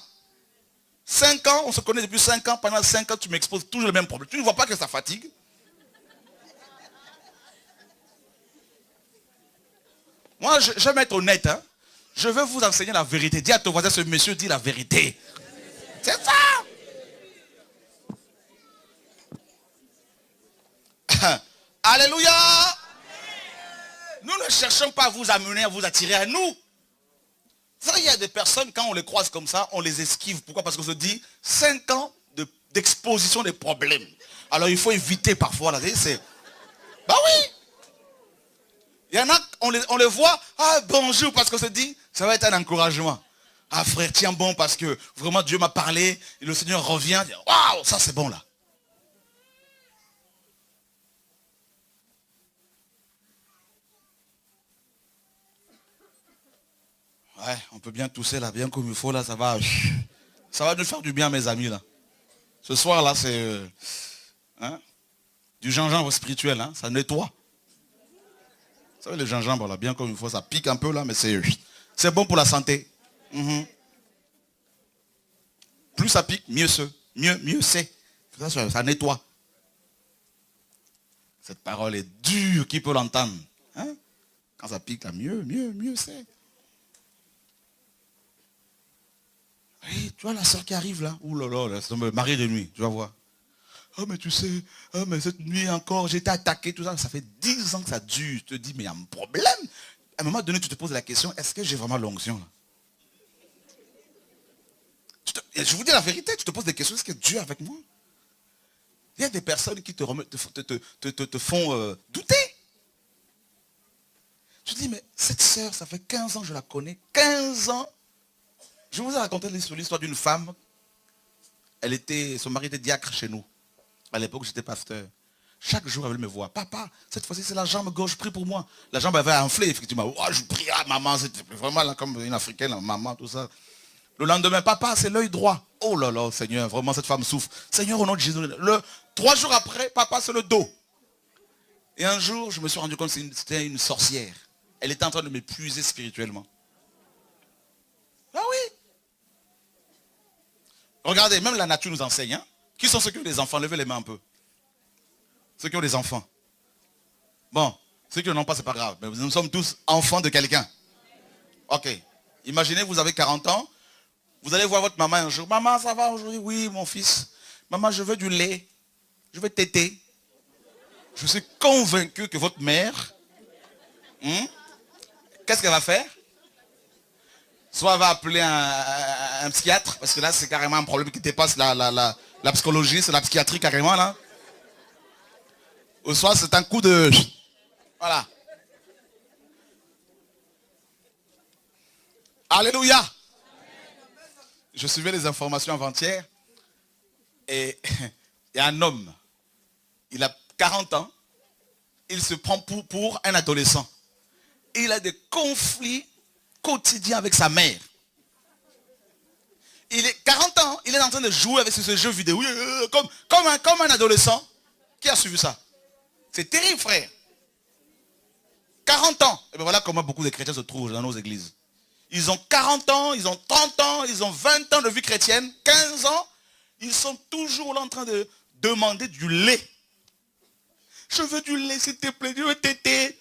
5 ans, on se connaît depuis 5 ans, pendant 5 ans, tu m'exposes toujours le même problème. Tu ne vois pas que ça fatigue? Moi, je vais être honnête. Hein. Je veux vous enseigner la vérité. Dis à ton voisin, ce monsieur dit la vérité. C'est ça. Alléluia. Nous ne cherchons pas à vous amener, à vous attirer à nous. Ça, il y a des personnes, quand on les croise comme ça, on les esquive. Pourquoi? Parce qu'on se dit, 5 ans d'exposition des problèmes. Alors il faut éviter parfois. Là, c'est... Bah oui. Il y en a, on les voit, ah bonjour, parce qu'on se dit, ça va être un encouragement. Ah frère, tiens bon, parce que vraiment Dieu m'a parlé, et le Seigneur revient, waouh, ça c'est bon là. Ouais, on peut bien tousser là, bien comme il faut là, ça va nous faire du bien mes amis là. Ce soir là, c'est du gingembre spirituel, hein, ça nettoie. Vous savez, le gingembre, là, bien comme il faut, ça pique un peu là, mais c'est bon pour la santé. Plus ça pique, mieux c'est. Ça nettoie. Cette parole est dure, qui peut l'entendre? Hein? Quand ça pique, là, mieux c'est. Oui, tu vois la soeur qui arrive là. Ouh là là, c'est le mari de nuit, tu vas voir. Oh mais tu sais, oh, mais cette nuit encore, j'ai été attaqué, tout ça. Ça fait 10 ans que ça dure. Je te dis, mais il y a un problème. À un moment donné, tu te poses la question, est-ce que j'ai vraiment l'onction là? Je vous dis la vérité, tu te poses des questions, est-ce que Dieu est avec moi? Il y a des personnes qui te font douter. Tu te dis, mais cette sœur, ça fait 15 ans que je la connais. 15 ans. Je vous ai raconté l'histoire d'une femme. Son mari était diacre chez nous. À l'époque, j'étais pasteur. Chaque jour, elle me voit. Papa, cette fois-ci, c'est la jambe gauche, prie pour moi. La jambe avait enflé, effectivement. Oh, je prie, ah, maman, c'était vraiment là, comme une africaine, maman, tout ça. Le lendemain, papa, c'est l'œil droit. Oh là là, Seigneur, vraiment, cette femme souffre. Seigneur, au nom de Jésus. 3 jours après, papa, c'est le dos. Et un jour, je me suis rendu compte que c'était une sorcière. Elle était en train de m'épuiser spirituellement. Ah oui. Regardez, même la nature nous enseigne. Hein? Qui sont ceux qui ont des enfants? Levez les mains un peu. Ceux qui ont des enfants. Bon, ceux qui n'en ont pas, c'est pas grave. Mais nous sommes tous enfants de quelqu'un. Ok. Imaginez, vous avez 40 ans. Vous allez voir votre maman un jour. Maman, ça va aujourd'hui? Oui, mon fils. Maman, je veux du lait. Je veux téter. Je suis convaincu que votre mère, qu'est-ce qu'elle va faire? Soit elle va appeler un psychiatre, parce que là, c'est carrément un problème qui dépasse la psychologie, c'est la psychiatrie carrément, là. Ou soit c'est un coup de... Voilà. Alléluia. Je suivais les informations avant-hier, et il y a un homme, il a 40 ans, il se prend pour un adolescent. Et il a des conflits quotidien avec sa mère. Il est 40 ans, il est en train de jouer avec ce jeu vidéo comme un adolescent. Qui a suivi ça? C'est terrible, frère. 40 ans. Et bien voilà comment beaucoup de chrétiens se trouvent dans nos églises. Ils ont 40 ans, ils ont 30 ans, ils ont 20 ans de vie chrétienne, 15 ans. Ils sont toujours là en train de demander du lait. Je veux du lait, s'il te plaît. Je veux téter,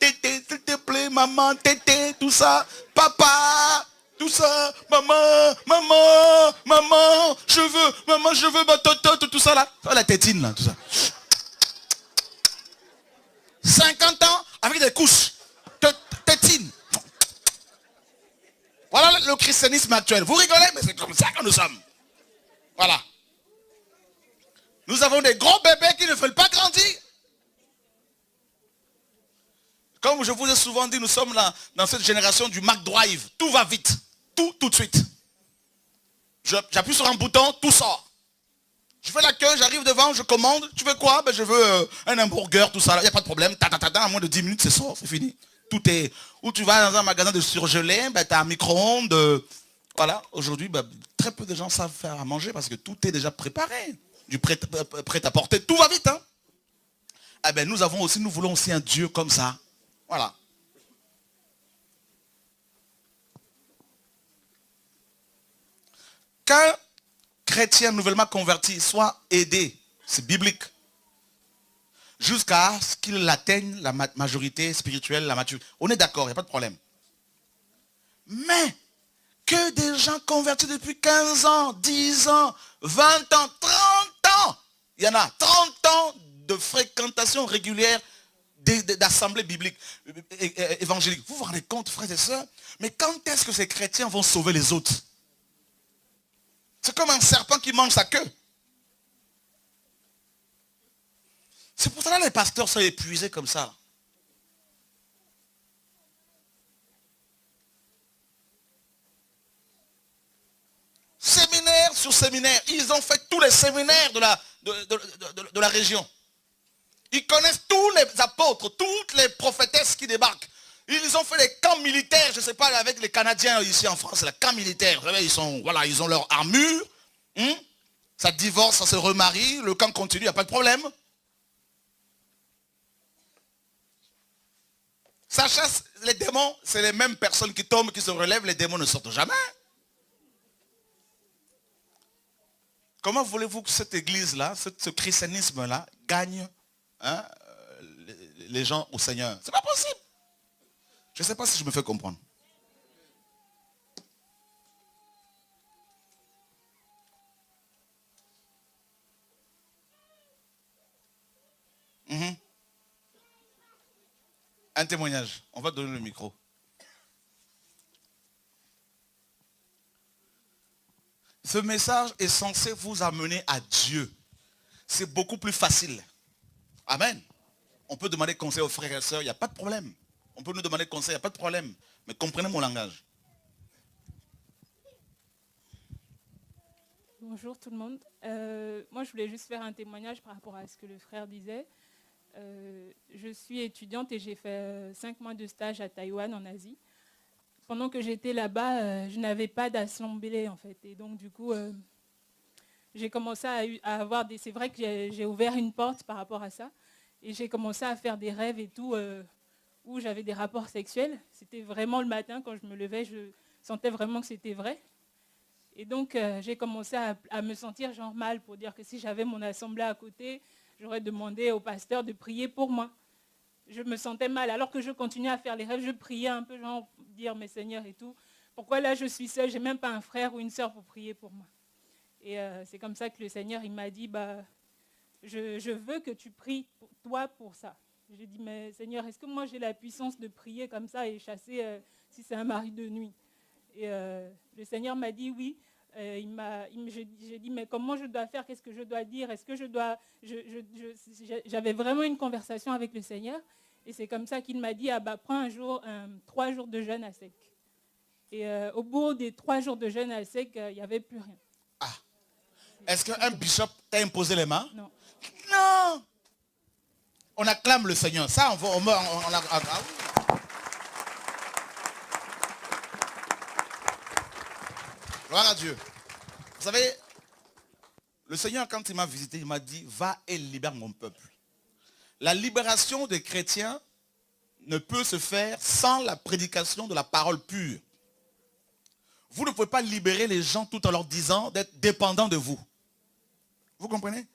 s'il te plaît, maman, téter, tout ça. Papa, tout ça. Maman, je veux ma totote, tout ça là. Ça, la tétine là, tout ça. 50 ans avec des couches. Tétine. Voilà le christianisme actuel. Vous rigolez, mais c'est comme ça que nous sommes. Voilà. Nous avons des gros bébés qui ne veulent pas grandir. Comme je vous ai souvent dit, nous sommes là dans cette génération du McDrive. Tout va vite. Tout de suite. J'appuie sur un bouton, tout sort. Je fais la queue, j'arrive devant, je commande. Tu veux quoi? Ben, je veux un hamburger, tout ça. Il n'y a pas de problème. À moins de 10 minutes, c'est sort, c'est fini. Tout est... Ou tu vas dans un magasin de surgelé, ben, tu as un micro-ondes. Voilà. Aujourd'hui, ben, très peu de gens savent faire à manger parce que tout est déjà préparé. Du prêt à porter. Tout va vite. Hein? Eh ben, nous voulons aussi un Dieu comme ça. Voilà. Qu'un chrétien nouvellement converti soit aidé, c'est biblique, jusqu'à ce qu'il atteigne la majorité spirituelle, la maturité. On est d'accord, il n'y a pas de problème. Mais que des gens convertis depuis 15 ans, 10 ans, 20 ans, 30 ans. Il y en a 30 ans de fréquentation régulière d'assemblées bibliques, évangéliques. Vous vous rendez compte, frères et sœurs? Mais quand est-ce que ces chrétiens vont sauver les autres? C'est comme un serpent qui mange sa queue. C'est pour ça que les pasteurs sont épuisés comme ça. Séminaire sur séminaire. Ils ont fait tous les séminaires de la région. Ils connaissent tous les apôtres, toutes les prophétesses qui débarquent. Ils ont fait les camps militaires, je ne sais pas, avec les Canadiens ici en France, les camps militaires. Vous savez, ils ont leur armure. Ça divorce, ça se remarie, le camp continue, il n'y a pas de problème. Ça chasse les démons, c'est les mêmes personnes qui tombent, qui se relèvent, les démons ne sortent jamais. Comment voulez-vous que cette église-là, ce christianisme-là, gagne les gens au Seigneur? C'est pas possible. Je ne sais pas si je me fais comprendre. Un témoignage. On va donner le micro. Ce message est censé vous amener à Dieu. C'est beaucoup plus facile. Amen. On peut demander conseil aux frères et sœurs, il n'y a pas de problème. On peut nous demander conseil, il n'y a pas de problème. Mais comprenez mon langage. Bonjour tout le monde. Moi, je voulais juste faire un témoignage par rapport à ce que le frère disait. Je suis étudiante et j'ai fait 5 mois de stage à Taïwan, en Asie. Pendant que j'étais là-bas, je n'avais pas d'assemblée, en fait. Et donc, du coup, j'ai commencé à avoir des... C'est vrai que j'ai ouvert une porte par rapport à ça. Et j'ai commencé à faire des rêves et tout, où j'avais des rapports sexuels. C'était vraiment le matin, quand je me levais, je sentais vraiment que c'était vrai. Et donc, j'ai commencé à me sentir genre mal, pour dire que si j'avais mon assemblée à côté, j'aurais demandé au pasteur de prier pour moi. Je me sentais mal. Alors que je continuais à faire les rêves, je priais un peu, genre, dire mes seigneurs et tout. Pourquoi là, je suis seule, j'ai même pas un frère ou une sœur pour prier pour moi. Et c'est comme ça que le Seigneur, il m'a dit, je veux que tu pries toi pour ça. J'ai dit, mais Seigneur, est-ce que moi j'ai la puissance de prier comme ça et chasser si c'est un mari de nuit? Et le Seigneur m'a dit oui. J'ai dit, mais comment je dois faire? Qu'est-ce que je dois dire? Est-ce que je dois... J'avais vraiment une conversation avec le Seigneur. Et c'est comme ça qu'il m'a dit, prends 3 jours de jeûne à sec. Et au bout des 3 jours de jeûne à sec, il n'y avait plus rien. Ah. Est-ce qu'un bishop t'a imposé les mains? Non. Non. On acclame le Seigneur. Ça, on Gloire à Dieu. Vous savez, le Seigneur, quand il m'a visité, il m'a dit, va et libère mon peuple. La libération des chrétiens ne peut se faire sans la prédication de la parole pure. Vous ne pouvez pas libérer les gens tout en leur disant d'être dépendants de vous. Vous comprenez?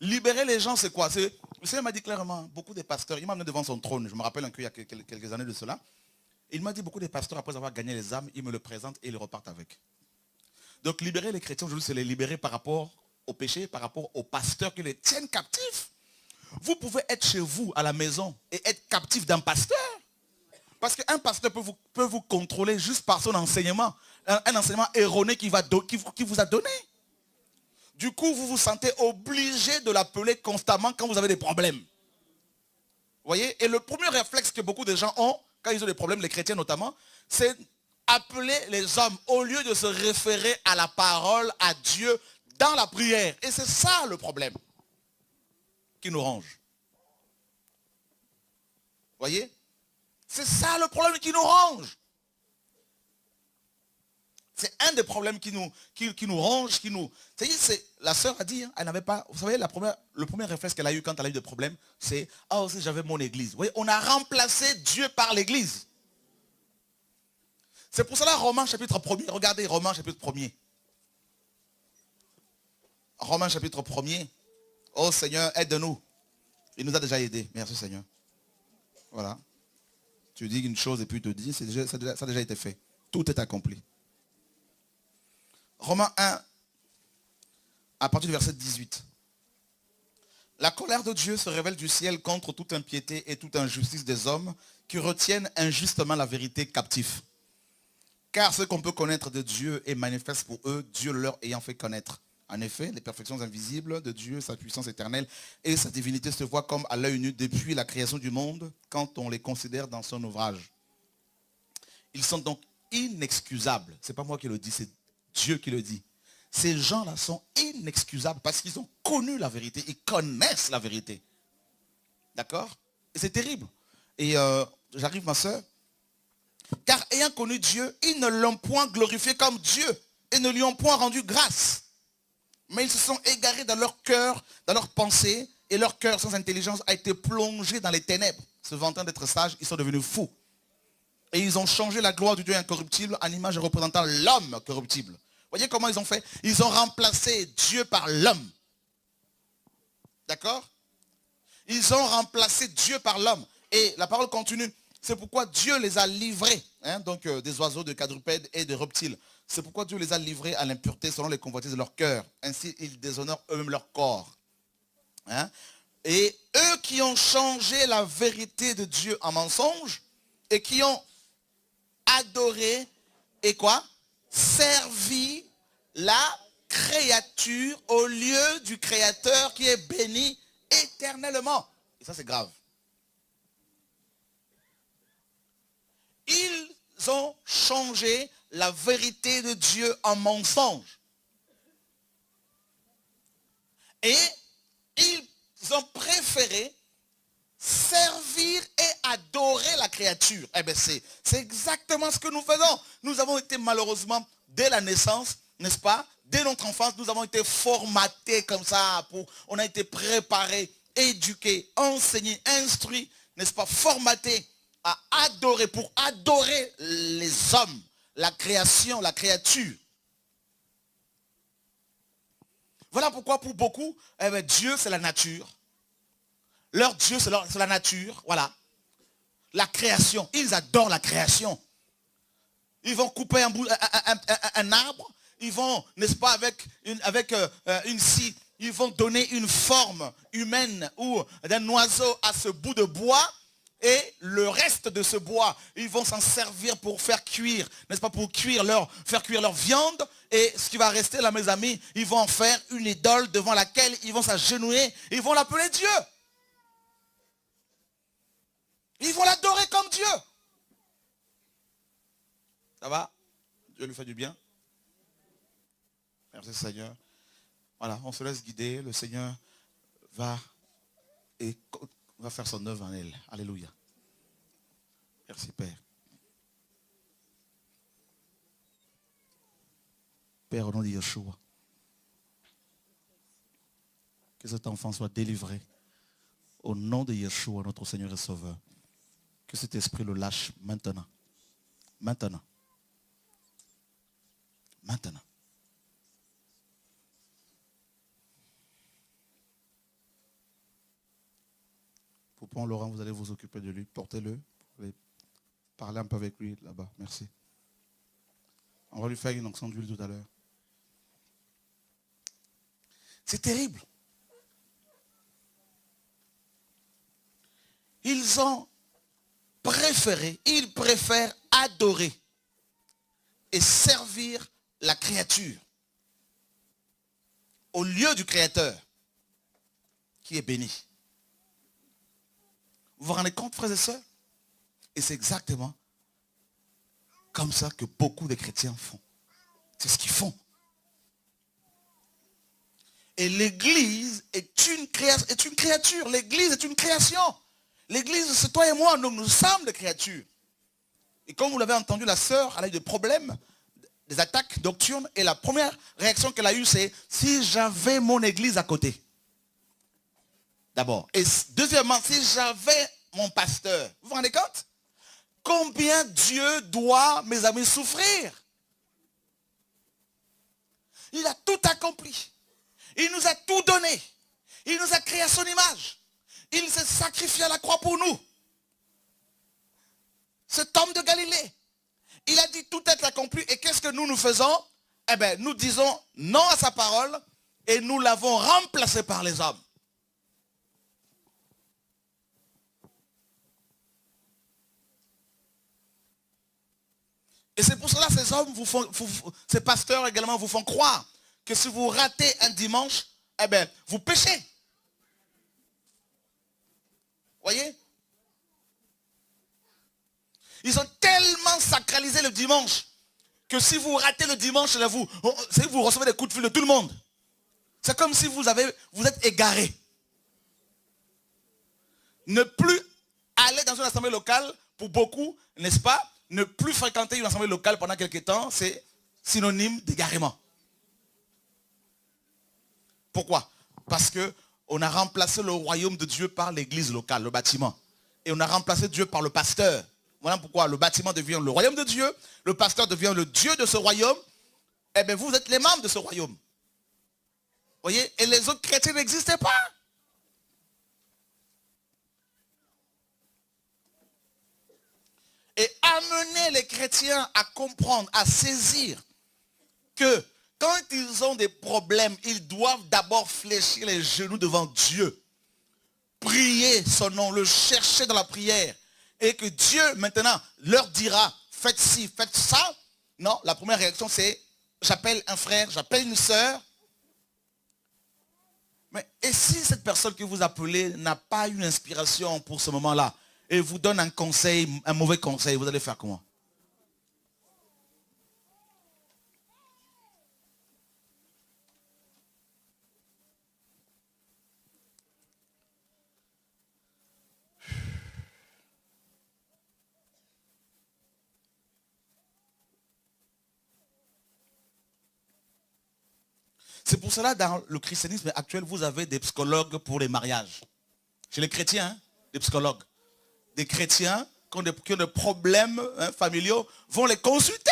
Libérer les gens, c'est quoi? Le Seigneur m'a dit clairement, beaucoup des pasteurs, il m'a amené devant son trône, je me rappelle qu'il y a quelques années de cela, il m'a dit, beaucoup des pasteurs, après avoir gagné les âmes, ils me le présentent et ils repartent avec. Donc libérer les chrétiens aujourd'hui, c'est les libérer par rapport au péché, par rapport aux pasteurs qui les tiennent captifs. Vous pouvez être chez vous, à la maison, et être captif d'un pasteur. Parce qu'un pasteur peut vous contrôler juste par son enseignement. Un enseignement erroné qui vous a donné. Du coup, vous vous sentez obligé de l'appeler constamment quand vous avez des problèmes. Vous voyez? Et le premier réflexe que beaucoup de gens ont, quand ils ont des problèmes, les chrétiens notamment, c'est appeler les hommes au lieu de se référer à la parole, à Dieu, dans la prière. Et c'est ça le problème qui nous ronge. Voyez? C'est ça le problème qui nous ronge. C'est un des problèmes qui nous ronge, la sœur a dit, elle n'avait pas, vous savez, le premier réflexe qu'elle a eu quand elle a eu des problèmes, c'est, oh, si j'avais mon église. Vous voyez, on a remplacé Dieu par l'église. C'est pour cela, Romains chapitre 1er, regardez, Romains chapitre 1er. Romains chapitre 1er. Oh Seigneur, aide-nous. Il nous a déjà aidés. Merci Seigneur. Voilà. Tu dis une chose et puis il te dit, ça a déjà été fait. Tout est accompli. Romains 1, à partir du verset 18. La colère de Dieu se révèle du ciel contre toute impiété et toute injustice des hommes qui retiennent injustement la vérité captive. Car ce qu'on peut connaître de Dieu est manifeste pour eux, Dieu leur ayant fait connaître. En effet, les perfections invisibles de Dieu, sa puissance éternelle et sa divinité se voient comme à l'œil nu depuis la création du monde quand on les considère dans son ouvrage. Ils sont donc inexcusables. Ce n'est pas moi qui le dis, c'est Dieu qui le dit. Ces gens-là sont inexcusables parce qu'ils ont connu la vérité, ils connaissent la vérité. D'accord? Et c'est terrible. Et j'arrive, ma soeur. Car ayant connu Dieu, ils ne l'ont point glorifié comme Dieu et ne lui ont point rendu grâce. Mais ils se sont égarés dans leur cœur, dans leurs pensées, et leur cœur sans intelligence a été plongé dans les ténèbres. Se vantant d'être sages, ils sont devenus fous. Et ils ont changé la gloire du Dieu incorruptible en image représentant l'homme corruptible. Voyez comment ils ont fait? Ils ont remplacé Dieu par l'homme. D'accord? Ils ont remplacé Dieu par l'homme. Et la parole continue. C'est pourquoi Dieu les a livrés, donc des oiseaux, de quadrupèdes et de reptiles. C'est pourquoi Dieu les a livrés à l'impureté selon les convoitises de leur cœur. Ainsi, ils déshonorent eux-mêmes leur corps. Et eux qui ont changé la vérité de Dieu en mensonge et qui ont adoré et quoi? Servi la créature au lieu du Créateur qui est béni éternellement. Et ça, c'est grave. Ils ont changé la vérité de Dieu en mensonge. Et ils ont préféré servir et adorer la créature. Eh bien, c'est exactement ce que nous faisons. Nous avons été malheureusement, dès la naissance, n'est-ce pas? Dès notre enfance, nous avons été formatés comme ça. On a été préparés, éduqués, enseignés, instruits, n'est-ce pas? Formatés à adorer, pour adorer les hommes, la création, la créature. Voilà pourquoi pour beaucoup, eh bien, Dieu c'est la nature. Leur Dieu c'est la nature, voilà. La création, ils adorent la création. Ils vont couper un arbre, ils vont, n'est-ce pas, avec une scie, ils vont donner une forme humaine ou d'un oiseau à ce bout de bois. Et le reste de ce bois, ils vont s'en servir pour faire cuire, n'est-ce pas, pour faire cuire leur viande. Et ce qui va rester là, mes amis, ils vont en faire une idole devant laquelle ils vont s'agenouiller. Ils vont l'appeler Dieu. Ils vont l'adorer comme Dieu. Ça va? Dieu lui fait du bien. Merci Seigneur. Voilà, on se laisse guider. Le Seigneur va faire son œuvre en elle. Alléluia. Merci Père. Père, au nom de Yeshua, que cet enfant soit délivré. Au nom de Yeshua, notre Seigneur et Sauveur. Que cet esprit le lâche maintenant. Maintenant. Maintenant. Poupon Laurent, vous allez vous occuper de lui. Portez-le. Vous allez parler un peu avec lui là-bas. Merci. On va lui faire une onction d'huile tout à l'heure. C'est terrible. Ils préfèrent adorer et servir la créature au lieu du Créateur qui est béni. Vous vous rendez compte, frères et sœurs? Et c'est exactement comme ça que beaucoup de chrétiens font. C'est ce qu'ils font. Et l'Église est une créature. L'Église est une création. L'Église, c'est toi et moi, nous sommes des créatures. Et comme vous l'avez entendu, la sœur, elle a eu des problèmes, des attaques nocturnes. Et la première réaction qu'elle a eue, c'est si j'avais mon Église à côté. D'abord. Et deuxièmement, si j'avais mon pasteur. Vous vous rendez compte? Combien Dieu doit, mes amis, souffrir? Il a tout accompli. Il nous a tout donné. Il nous a créé à son image. Il s'est sacrifié à la croix pour nous. Cet homme de Galilée. Il a dit tout est accompli. Et qu'est-ce que nous faisons? Eh bien, nous disons non à sa parole et nous l'avons remplacé par les hommes. Et c'est pour cela que ces hommes, ces pasteurs également vous font croire que si vous ratez un dimanche, eh bien, vous péchez. Voyez? Ils ont tellement sacralisé le dimanche que si vous ratez le dimanche, là, vous recevez des coups de fil de tout le monde. C'est comme si vous êtes égaré. Ne plus aller dans une assemblée locale, pour beaucoup, n'est-ce pas? Ne plus fréquenter une assemblée locale pendant quelques temps, c'est synonyme d'égarement. Pourquoi? Parce qu'on a remplacé le royaume de Dieu par l'église locale, le bâtiment. Et on a remplacé Dieu par le pasteur. Voilà pourquoi le bâtiment devient le royaume de Dieu, le pasteur devient le Dieu de ce royaume. Eh bien, vous êtes les membres de ce royaume. Voyez? Et les autres chrétiens n'existaient pas. Et amener les chrétiens à comprendre, à saisir que quand ils ont des problèmes, ils doivent d'abord fléchir les genoux devant Dieu. Prier son nom, le chercher dans la prière. Et que Dieu maintenant leur dira, faites ci, faites ça. Non, la première réaction c'est, j'appelle un frère, j'appelle une sœur. Mais et si cette personne que vous appelez n'a pas une inspiration pour ce moment-là, et vous donne un conseil, un mauvais conseil, vous allez faire comment? C'est pour cela, dans le christianisme actuel, vous avez des psychologues pour les mariages. Chez les chrétiens, hein, des psychologues. Des chrétiens qui ont des problèmes familiaux vont les consulter.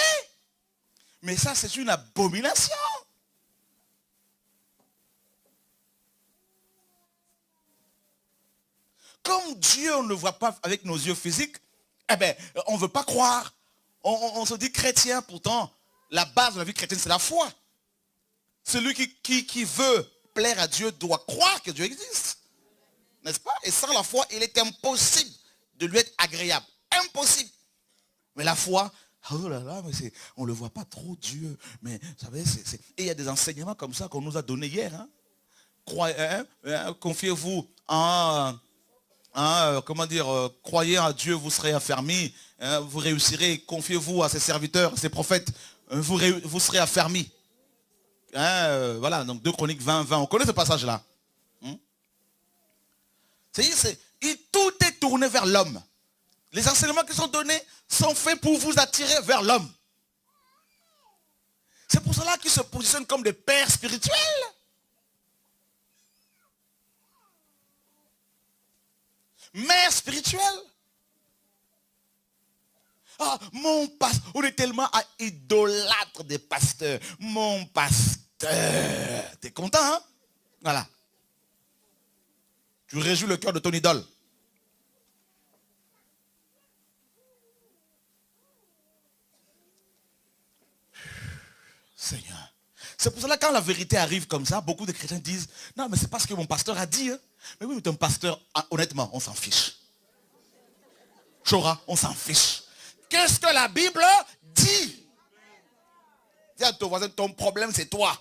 Mais ça, c'est une abomination. Comme Dieu, on ne le voit pas avec nos yeux physiques, eh bien, on ne veut pas croire. On se dit chrétien, pourtant, la base de la vie chrétienne, c'est la foi. Celui qui veut plaire à Dieu doit croire que Dieu existe. N'est-ce pas? Et sans la foi, il est impossible de lui être agréable. Impossible. Mais la foi, oh là là, mais on ne le voit pas trop, Dieu. Mais vous savez, et il y a des enseignements comme ça qu'on nous a donnés hier. Confiez-vous en... croyez en Dieu, vous serez affermis. Vous réussirez. Confiez-vous à ses serviteurs, ses prophètes. Vous serez affermis. Voilà, donc 2 Chroniques 20, 20. On connaît ce passage-là. Tout est tourné vers l'homme. Les enseignements qui sont donnés sont faits pour vous attirer vers l'homme. C'est pour cela qu'ils se positionnent comme des pères spirituels. Mères spirituelles. Ah, mon pasteur, on est tellement à idolâtre des pasteurs. Mon pasteur. T'es content, hein? Voilà. Tu réjouis le cœur de ton idole. Seigneur. C'est pour cela que quand la vérité arrive comme ça, beaucoup de chrétiens disent, non, mais c'est parce que mon pasteur a dit. Hein. Mais oui, mais ton pasteur, honnêtement, on s'en fiche. Chora, on s'en fiche. Qu'est-ce que la Bible dit? Dis à ton voisin, ton problème c'est toi.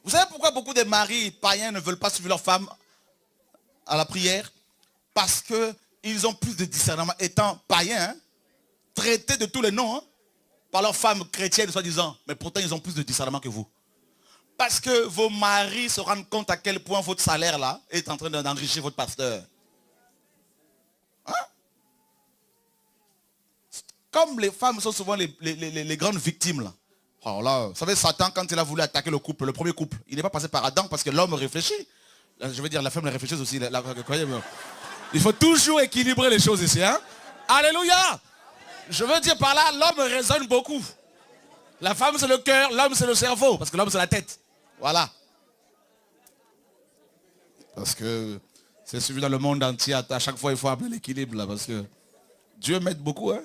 Vous savez pourquoi beaucoup de maris païens ne veulent pas suivre leurs femmes à la prière? Parce qu'ils ont plus de discernement. Étant païens, hein, traités de tous les noms, hein, par leurs femmes chrétiennes, soi-disant. Mais pourtant, ils ont plus de discernement que vous. Parce que vos maris se rendent compte à quel point votre salaire, là, est en train d'enrichir votre pasteur. Hein? Comme les femmes sont souvent les grandes victimes, là. Alors là, vous savez, Satan, quand il a voulu attaquer le couple, le premier couple, il n'est pas passé par Adam parce que l'homme réfléchit. Je veux dire, la femme réfléchit aussi. Il faut toujours équilibrer les choses ici. Hein? Alléluia! Je veux dire par là, l'homme raisonne beaucoup. La femme, c'est le cœur, l'homme, c'est le cerveau. Parce que l'homme, c'est la tête. Voilà. Parce que c'est suivi dans le monde entier. À chaque fois, il faut appeler l'équilibre là. Parce que Dieu m'aide beaucoup. Hein?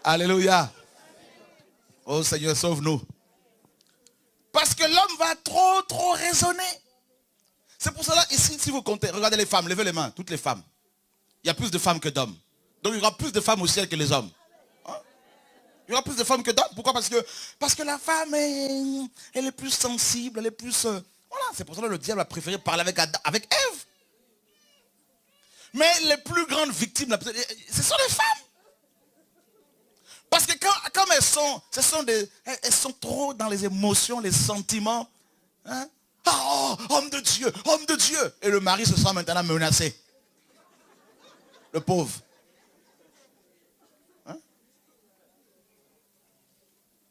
Alléluia. Oh Seigneur, sauve-nous. Parce que l'homme va trop raisonner. C'est pour cela, ici, si vous comptez, regardez les femmes, levez les mains, toutes les femmes. Il y a plus de femmes que d'hommes. Donc il y aura plus de femmes au ciel que les hommes. Hein? Il y aura plus de femmes que d'hommes. Pourquoi? Parce que la femme, elle est plus sensible, elle est plus... voilà, c'est pour cela que le diable a préféré parler avec Ève. Mais les plus grandes victimes, ce sont les femmes. Parce que quand elles sont trop dans les émotions, les sentiments. Hein? Oh, homme de Dieu, homme de Dieu. Et le mari se sent maintenant menacé. Le pauvre. Hein?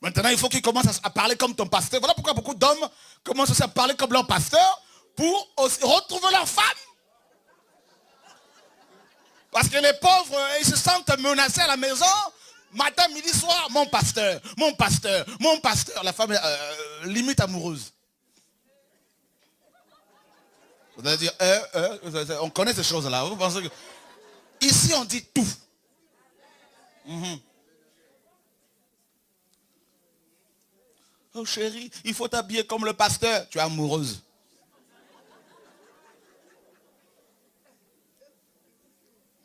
Maintenant, il faut qu'il commence à parler comme ton pasteur. Voilà pourquoi beaucoup d'hommes commencent aussi à parler comme leur pasteur pour retrouver leur femme. Parce que les pauvres, ils se sentent menacés à la maison. Matin, midi, soir, mon pasteur, mon pasteur, mon pasteur. La femme est limite amoureuse. Vous allez dire, on connaît ces choses-là. Vous pensez que... Ici, on dit tout. Oh chérie, il faut t'habiller comme le pasteur. Tu es amoureuse.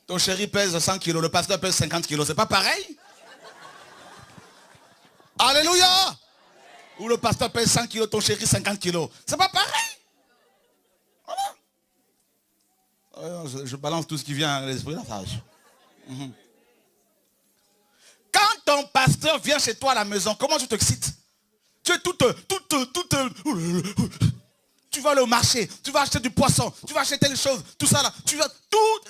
Ton chéri pèse 100 kilos, le pasteur pèse 50 kilos. C'est pas pareil? Alléluia! Ou le pasteur pèse 100 kilos, ton chéri 50 kilos. C'est pas pareil? Voilà. Je balance tout ce qui vient à l'esprit de la sage. Quand ton pasteur vient chez toi à la maison, comment tu t'excites? Tu es toute... Tu vas aller au marché, tu vas acheter du poisson, tu vas acheter telle chose, tout ça là. Tu vas tout...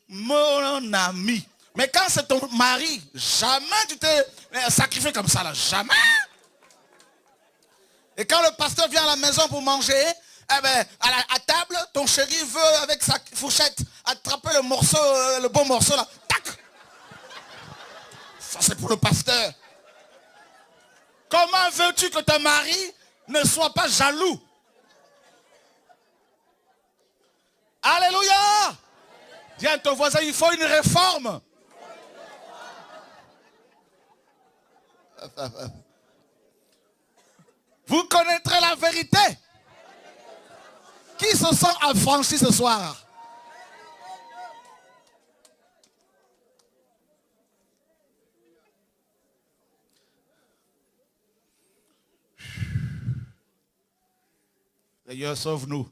Mon ami. Mais quand c'est ton mari, jamais tu t'es sacrifié comme ça là. Jamais. Et quand le pasteur vient à la maison pour manger, eh ben, à table, ton chéri veut avec sa fourchette attraper le morceau, le bon morceau là. Tac. Ça c'est pour le pasteur. Comment veux-tu que ton mari ne soit pas jaloux? Alléluia! Dis à ton voisin, il faut une réforme. Vous connaîtrez la vérité. Qui se sent affranchi ce soir? Seigneur, sauve-nous.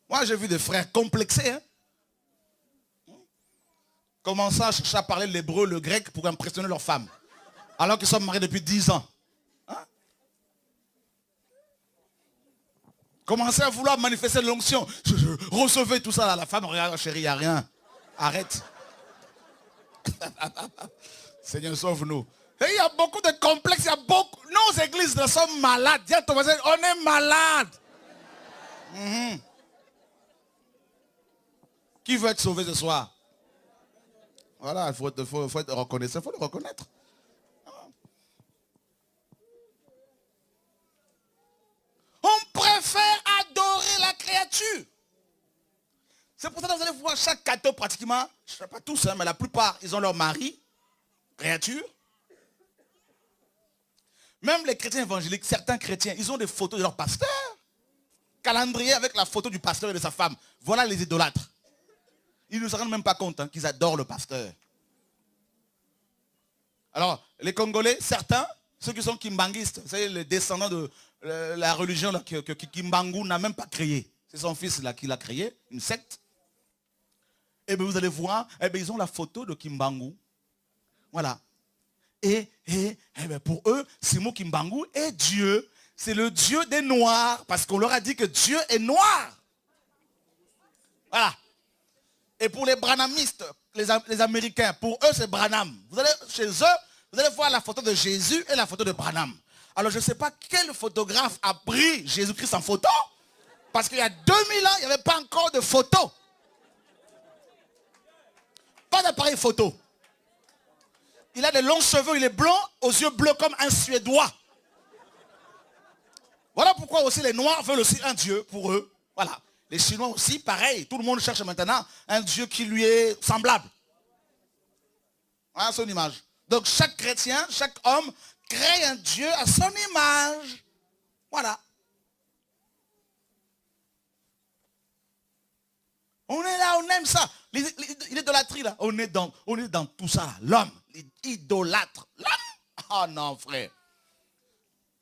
Moi, j'ai vu des frères complexés. Hein? Commençant à chercher à parler l'hébreu, le grec pour impressionner leurs femmes. Alors qu'ils sont mariés depuis 10 ans. Hein? Commencer à vouloir manifester l'onction. Recevez tout ça là. La femme, regarde chérie, il n'y a rien. Arrête. Seigneur, sauve-nous. Et il y a beaucoup de complexes. Il y a beaucoup. Nos églises sont malades. Dis à ton voisin, on est malade. Qui veut être sauvé ce soir? Voilà, il faut être reconnaissant, il faut le reconnaître. On préfère adorer la créature. C'est pour ça que vous allez voir chaque cateau pratiquement, je ne sais pas tous, hein, mais la plupart, ils ont leur mari, créature. Même les chrétiens évangéliques, certains chrétiens, ils ont des photos de leur pasteur. Calendrier avec la photo du pasteur et de sa femme. Voilà les idolâtres. Ils ne se rendent même pas compte hein, qu'ils adorent le pasteur. Alors, les Congolais, certains, ceux qui sont kimbanguistes, c'est les descendants de la religion là, que Kimbangu n'a même pas créée. C'est son fils là, qui l'a créé, une secte. Et bien vous allez voir, eh bien, ils ont la photo de Kimbangu. Voilà. Et bien, pour eux, Simon Kimbangu est Dieu. C'est le Dieu des Noirs. Parce qu'on leur a dit que Dieu est noir. Voilà. Et pour les branhamistes, les Américains, pour eux c'est Branham. Vous allez chez eux, vous allez voir la photo de Jésus et la photo de Branham. Alors je ne sais pas quel photographe a pris Jésus-Christ en photo. Parce qu'il y a 2000 ans, il n'y avait pas encore de photo. pas d'appareil photo. Il a des longs cheveux, il est blond, aux yeux bleus comme un Suédois. Voilà pourquoi aussi les Noirs veulent aussi un Dieu pour eux. Voilà. Les Chinois aussi, pareil. Tout le monde cherche maintenant un Dieu qui lui est semblable. Voilà son image. Donc chaque chrétien, chaque homme crée un Dieu à son image. Voilà. On est là, on aime ça. L'idolâtrie là, on est dans tout ça là. L'homme, l'idolâtre. L'homme. Oh non frère.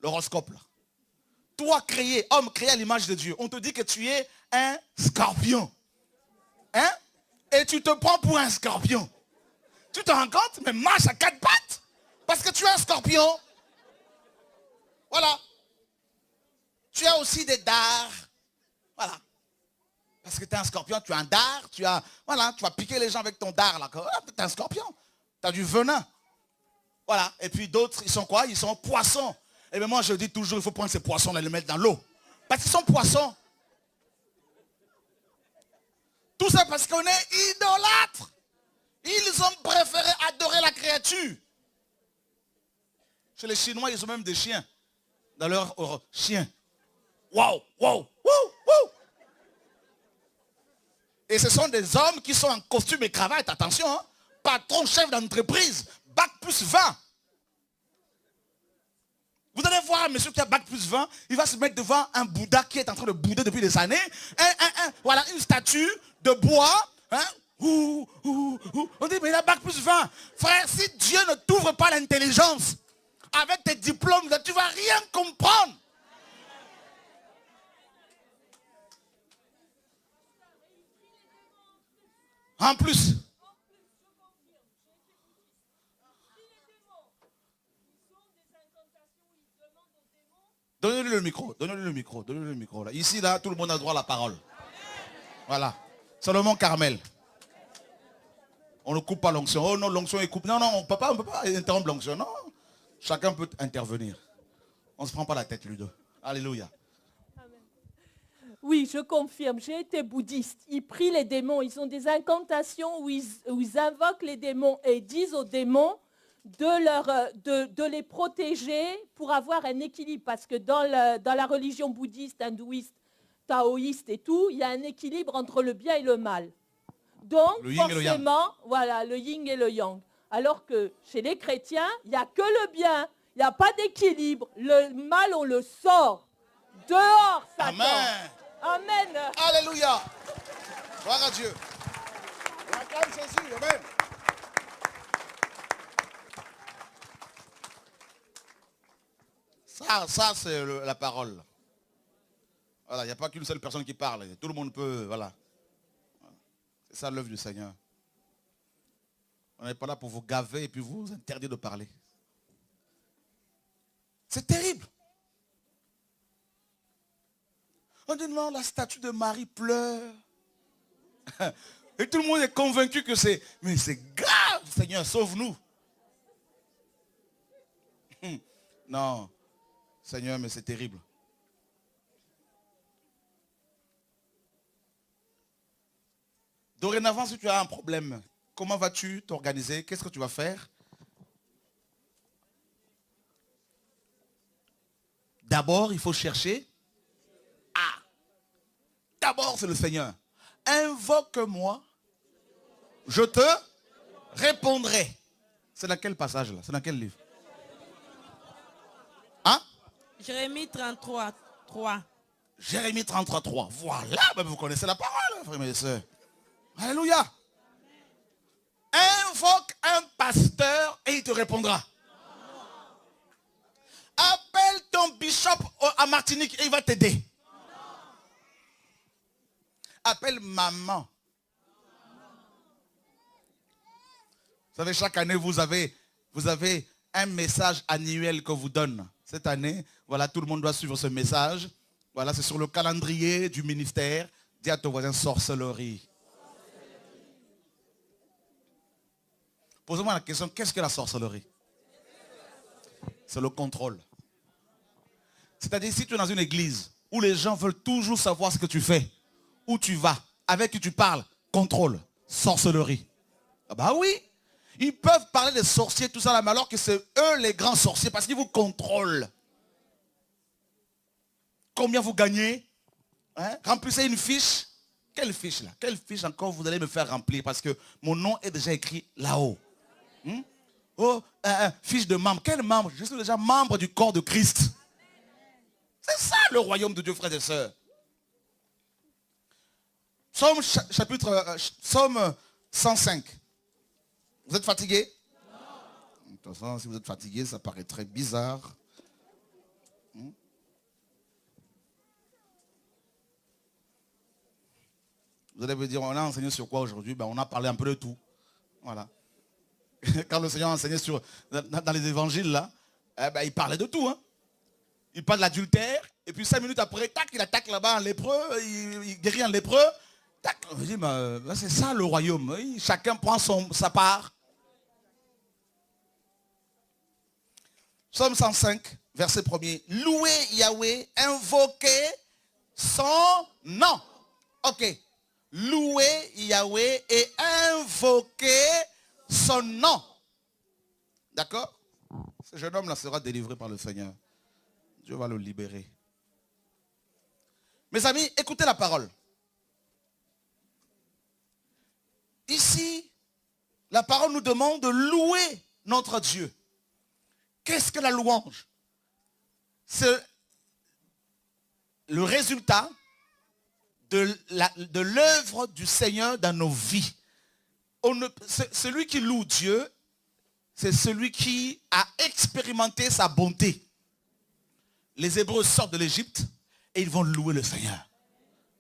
L'horoscope là. Toi créé, homme créé à l'image de Dieu. On te dit que tu es un scorpion. Hein? Et tu te prends pour un scorpion. Tu te rends compte? Mais marche à quatre pattes. Parce que tu es un scorpion. Voilà. Tu as aussi des dards. Voilà. Parce que tu es un scorpion, tu as un dard. Voilà, tu vas piquer les gens avec ton dard. Là. Tu es un scorpion. Tu as du venin. Voilà. Et puis d'autres, ils sont quoi? Ils sont poissons. Et bien moi, je dis toujours, il faut prendre ces poissons-là et les mettre dans l'eau. Parce qu'ils sont poissons. Tout ça parce qu'on est idolâtre. Ils ont préféré adorer la créature. Chez les Chinois, ils ont même des chiens. Dans leur chien. Waouh, waouh, waouh, waouh. Et ce sont des hommes qui sont en costume et cravate. Attention, hein. Patron, chef d'entreprise. Bac plus 20. Vous allez voir un monsieur qui a bac plus 20. Il va se mettre devant un Bouddha qui est en train de bouder depuis des années. Voilà, une statue de bois. Hein. On dit, mais il a bac plus 20. Frère, si Dieu ne t'ouvre pas l'intelligence, avec tes diplômes, tu ne vas rien comprendre. En plus. Donnez-lui le micro, donnez-lui le micro, donnez-lui le micro. Là. Ici, là, tout le monde a droit à la parole. Voilà. Salomon Carmel. On ne coupe pas l'onction. Oh non, l'onction est coupée. Non, non, on ne peut pas interrompre l'onction. Non. Chacun peut intervenir. On ne se prend pas la tête, Ludo. Alléluia. Oui, je confirme. J'ai été bouddhiste. Ils prient les démons. Ils ont des incantations où ils invoquent les démons et disent aux démons de les protéger pour avoir un équilibre. Parce que dans la religion bouddhiste, hindouiste, taoïste et tout, il y a un équilibre entre le bien et le mal. Donc, forcément, voilà, le yin et le yang. Alors que chez les chrétiens, il n'y a que le bien. Il n'y a pas d'équilibre. Le mal, on le sort. Dehors, Satan. Amen. Amen. Alléluia. Gloire à Dieu. Acclame Jésus. Amen. Ça c'est la parole. Voilà, il n'y a pas qu'une seule personne qui parle. Tout le monde peut, voilà. C'est ça l'œuvre du Seigneur. On n'est pas là pour vous gaver et puis vous interdire de parler. C'est terrible. On dit non, la statue de Marie pleure. Et tout le monde est convaincu que c'est... Mais c'est grave, Seigneur, sauve-nous. Non, Seigneur, mais c'est terrible. Dorénavant, si tu as un problème, comment vas-tu t'organiser? Qu'est-ce que tu vas faire? D'abord, il faut chercher. Ah! D'abord, c'est le Seigneur. Invoque-moi, je te répondrai. C'est dans quel passage là? C'est dans quel livre? Hein? Jérémie 33, 3. Jérémie 33, 3. Voilà, ben vous connaissez la parole, frères et sœurs. Alléluia. Invoque un pasteur et il te répondra. Appelle ton bishop à Martinique et il va t'aider. Appelle maman. Vous savez, chaque année, vous avez un message annuel que vous donne. Cette année, voilà, tout le monde doit suivre ce message. Voilà, c'est sur le calendrier du ministère. Dis à ton voisin, sorcellerie. Posez-moi la question, qu'est-ce que la sorcellerie? C'est le contrôle. C'est-à-dire, si tu es dans une église où les gens veulent toujours savoir ce que tu fais, où tu vas, avec qui tu parles, contrôle, sorcellerie. Ah bah oui. Ils peuvent parler des sorciers, tout ça là, mais alors que c'est eux les grands sorciers, parce qu'ils vous contrôlent. Combien vous gagnez? Hein? Remplissez une fiche. Quelle fiche là? Quelle fiche encore vous allez me faire remplir? Parce que mon nom est déjà écrit là-haut. Oh, fiche de membre. Quel membre? Je suis déjà membre du corps de Christ. C'est ça le royaume de Dieu, frères et sœurs. Psaume Psaume 105. Vous êtes fatigué? Non. De toute façon, si vous êtes fatigué, ça paraît très bizarre. Vous allez me dire, on a enseigné sur quoi aujourd'hui? Ben, on a parlé un peu de tout. Voilà. Quand le Seigneur enseignait dans les évangiles, là, ben, il parlait de tout. Hein. Il parle de l'adultère, et puis 5 minutes après, tac, il attaque là-bas un lépreux, il guérit un lépreux. Tac, on dit, ben, c'est ça le royaume. Oui, chacun prend sa part. Psaume 105, verset 1er. Louez Yahweh, invoquez son nom. Ok. Louez Yahweh et invoquez son nom. D'accord? Ce jeune homme-là sera délivré par le Seigneur. Dieu va le libérer. Mes amis, écoutez la parole. Ici, la parole nous demande de louer notre Dieu. Qu'est-ce que la louange? C'est le résultat de l'œuvre du Seigneur dans nos vies. Celui qui loue Dieu, c'est celui qui a expérimenté sa bonté. Les Hébreux sortent de l'Égypte et ils vont louer le Seigneur.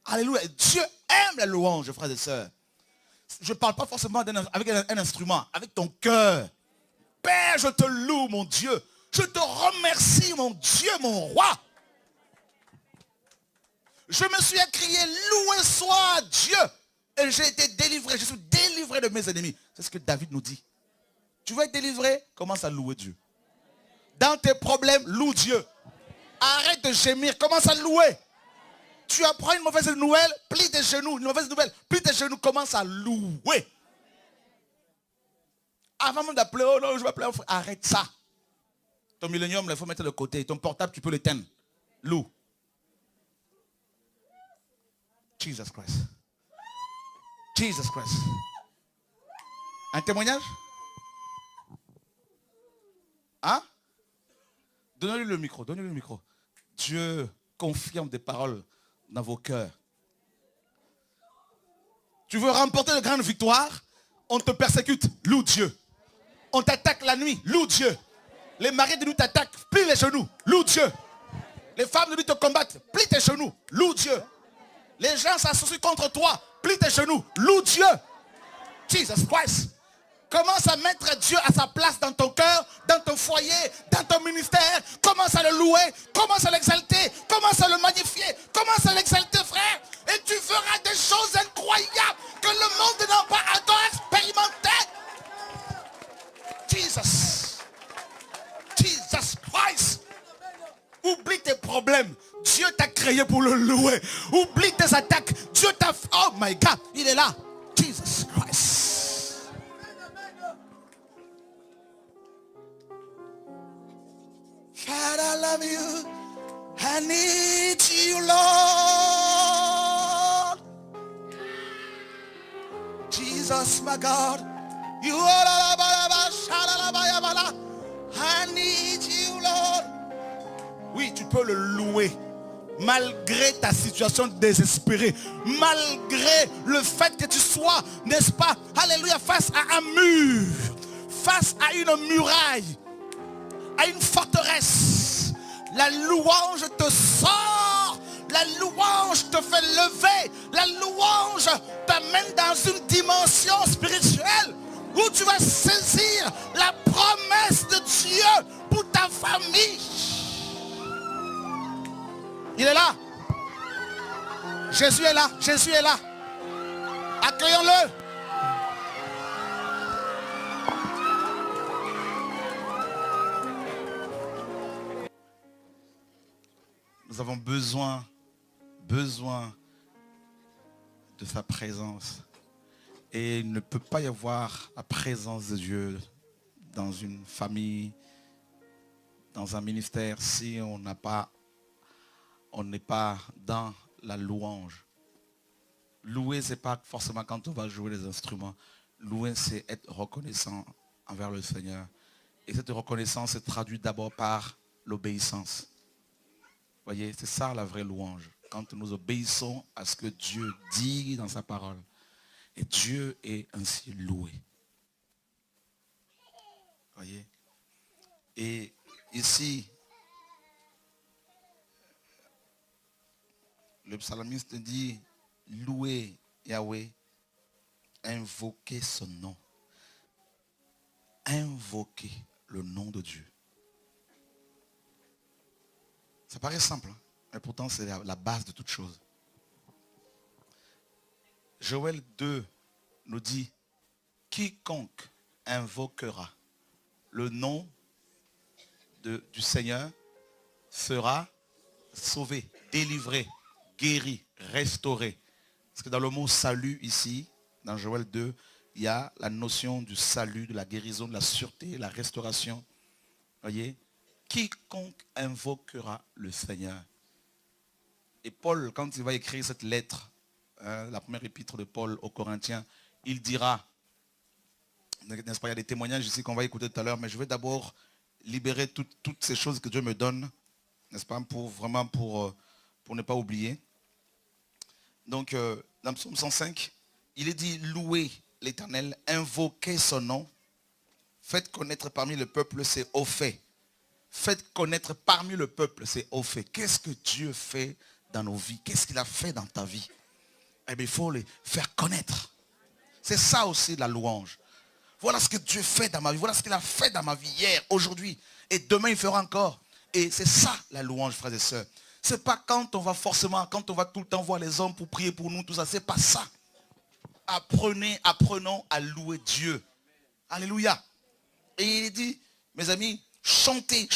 Alléluia. Dieu aime la louange, frères et sœurs. Je ne parle pas forcément avec un instrument, avec ton cœur. Père, je te loue, mon Dieu. Je te remercie, mon Dieu, mon roi. Je me suis écrié, loué soit Dieu. Et j'ai été délivré. Je suis délivré de mes ennemis. C'est ce que David nous dit. Tu veux être délivré? Commence à louer Dieu. Dans tes problèmes, loue Dieu. Arrête de gémir. Commence à louer. Tu apprends une mauvaise nouvelle, plie tes genoux. Une mauvaise nouvelle, plie tes genoux. Commence à louer. Avant même d'appeler, oh non, je vais appeler un frère. Arrête ça. Ton millénium, il faut mettre de côté. Ton portable, tu peux l'éteindre. Loue. Jesus Christ. Jesus Christ. Un témoignage? Hein? Donnez-lui le micro, donnez-lui le micro. Dieu confirme des paroles dans vos cœurs. Tu veux remporter de grandes victoires? On te persécute, loue Dieu. On t'attaque la nuit, loue Dieu. Les maris de nous t'attaquent, plie les genoux, loue Dieu. Les femmes de nous te combattent, plie tes genoux, loue Dieu. Les gens s'associent contre toi, plie tes genoux, loue Dieu. Jesus Christ. Commence à mettre Dieu à sa place dans ton cœur, dans ton foyer, dans ton ministère. Commence à le louer, commence à l'exalter, commence à le magnifier, commence à l'exalter, frère. Et tu feras des choses incroyables que le monde n'a pas encore expérimenté. Jesus. Jesus Christ. Oublie tes problèmes. Dieu t'a créé pour le louer. Oublie tes attaques. Dieu t'a... Oh my God, il est là. Jesus Christ. God, I love you. I need you, Lord. Jesus, my God. You are I need you, Lord. Oui, tu peux le louer. Malgré ta situation désespérée. Malgré le fait que tu sois, n'est-ce pas, alléluia, face à un mur. Face à une muraille. À une forteresse. La louange te sort. La louange te fait lever. La louange t'amène dans une dimension spirituelle où tu vas saisir la promesse de Dieu pour ta famille. Il est là. Jésus est là. Jésus est là. Accueillons-le. Nous avons besoin de sa présence. Et il ne peut pas y avoir la présence de Dieu dans une famille, dans un ministère, si on n'est pas dans la louange. Louer, ce n'est pas forcément quand on va jouer les instruments. Louer, c'est être reconnaissant envers le Seigneur. Et cette reconnaissance se traduit d'abord par l'obéissance. Vous voyez, c'est ça la vraie louange. Quand nous obéissons à ce que Dieu dit dans sa parole. Et Dieu est ainsi loué. Vous voyez? Et ici, le psalmiste dit, louez Yahweh, invoquez son nom. Invoquez le nom de Dieu. Ça paraît simple, hein? Mais pourtant c'est la base de toute chose. Joël 2 nous dit, quiconque invoquera le nom du Seigneur sera sauvé, délivré, guéri, restauré. Parce que dans le mot salut ici, dans Joël 2, il y a la notion du salut, de la guérison, de la sûreté, la restauration. Voyez, quiconque invoquera le Seigneur. Et Paul, quand il va écrire cette lettre, la première épître de Paul aux Corinthiens, il dira, n'est-ce pas, il y a des témoignages ici qu'on va écouter tout à l'heure, mais je vais d'abord libérer toutes ces choses que Dieu me donne, n'est-ce pas, pour ne pas oublier. Donc, dans le psaume 105, il est dit, louez l'Éternel, invoquez son nom, faites connaître parmi le peuple ses hauts faits. Faites connaître parmi le peuple ses hauts faits. Qu'est-ce que Dieu fait dans nos vies? Qu'est-ce qu'il a fait dans ta vie? Eh bien, il faut les faire connaître. C'est ça aussi la louange. Voilà ce que Dieu fait dans ma vie. Voilà ce qu'il a fait dans ma vie hier, aujourd'hui. Et demain, il fera encore. Et c'est ça la louange, frères et sœurs. C'est pas quand on va tout le temps voir les hommes pour prier pour nous, tout ça. C'est pas ça. Apprenons à louer Dieu. Alléluia. Et il dit, mes amis, chantez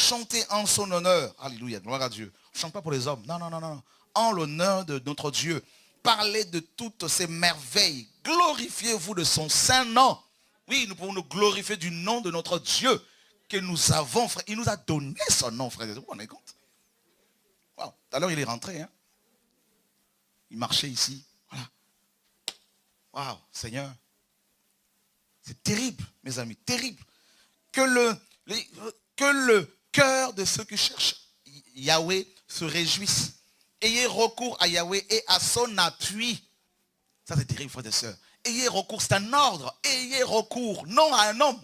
en son honneur. Alléluia, gloire à Dieu. On ne chante pas pour les hommes. Non. En l'honneur de notre Dieu. Parlez de toutes ces merveilles. Glorifiez-vous de son saint nom. Oui, nous pouvons nous glorifier du nom de notre Dieu que nous avons, frère. Il nous a donné son nom, frère. Vous vous rendez compte? Wow. Tout à l'heure, il est rentré. Hein? Il marchait ici. Voilà. Waouh, Seigneur. C'est terrible, mes amis, terrible. Que le cœur de ceux qui cherchent Yahweh se réjouisse. Ayez recours à Yahweh et à son appui. Ça, c'est terrible, frères et sœurs. Ayez recours, c'est un ordre. Ayez recours, non à un homme.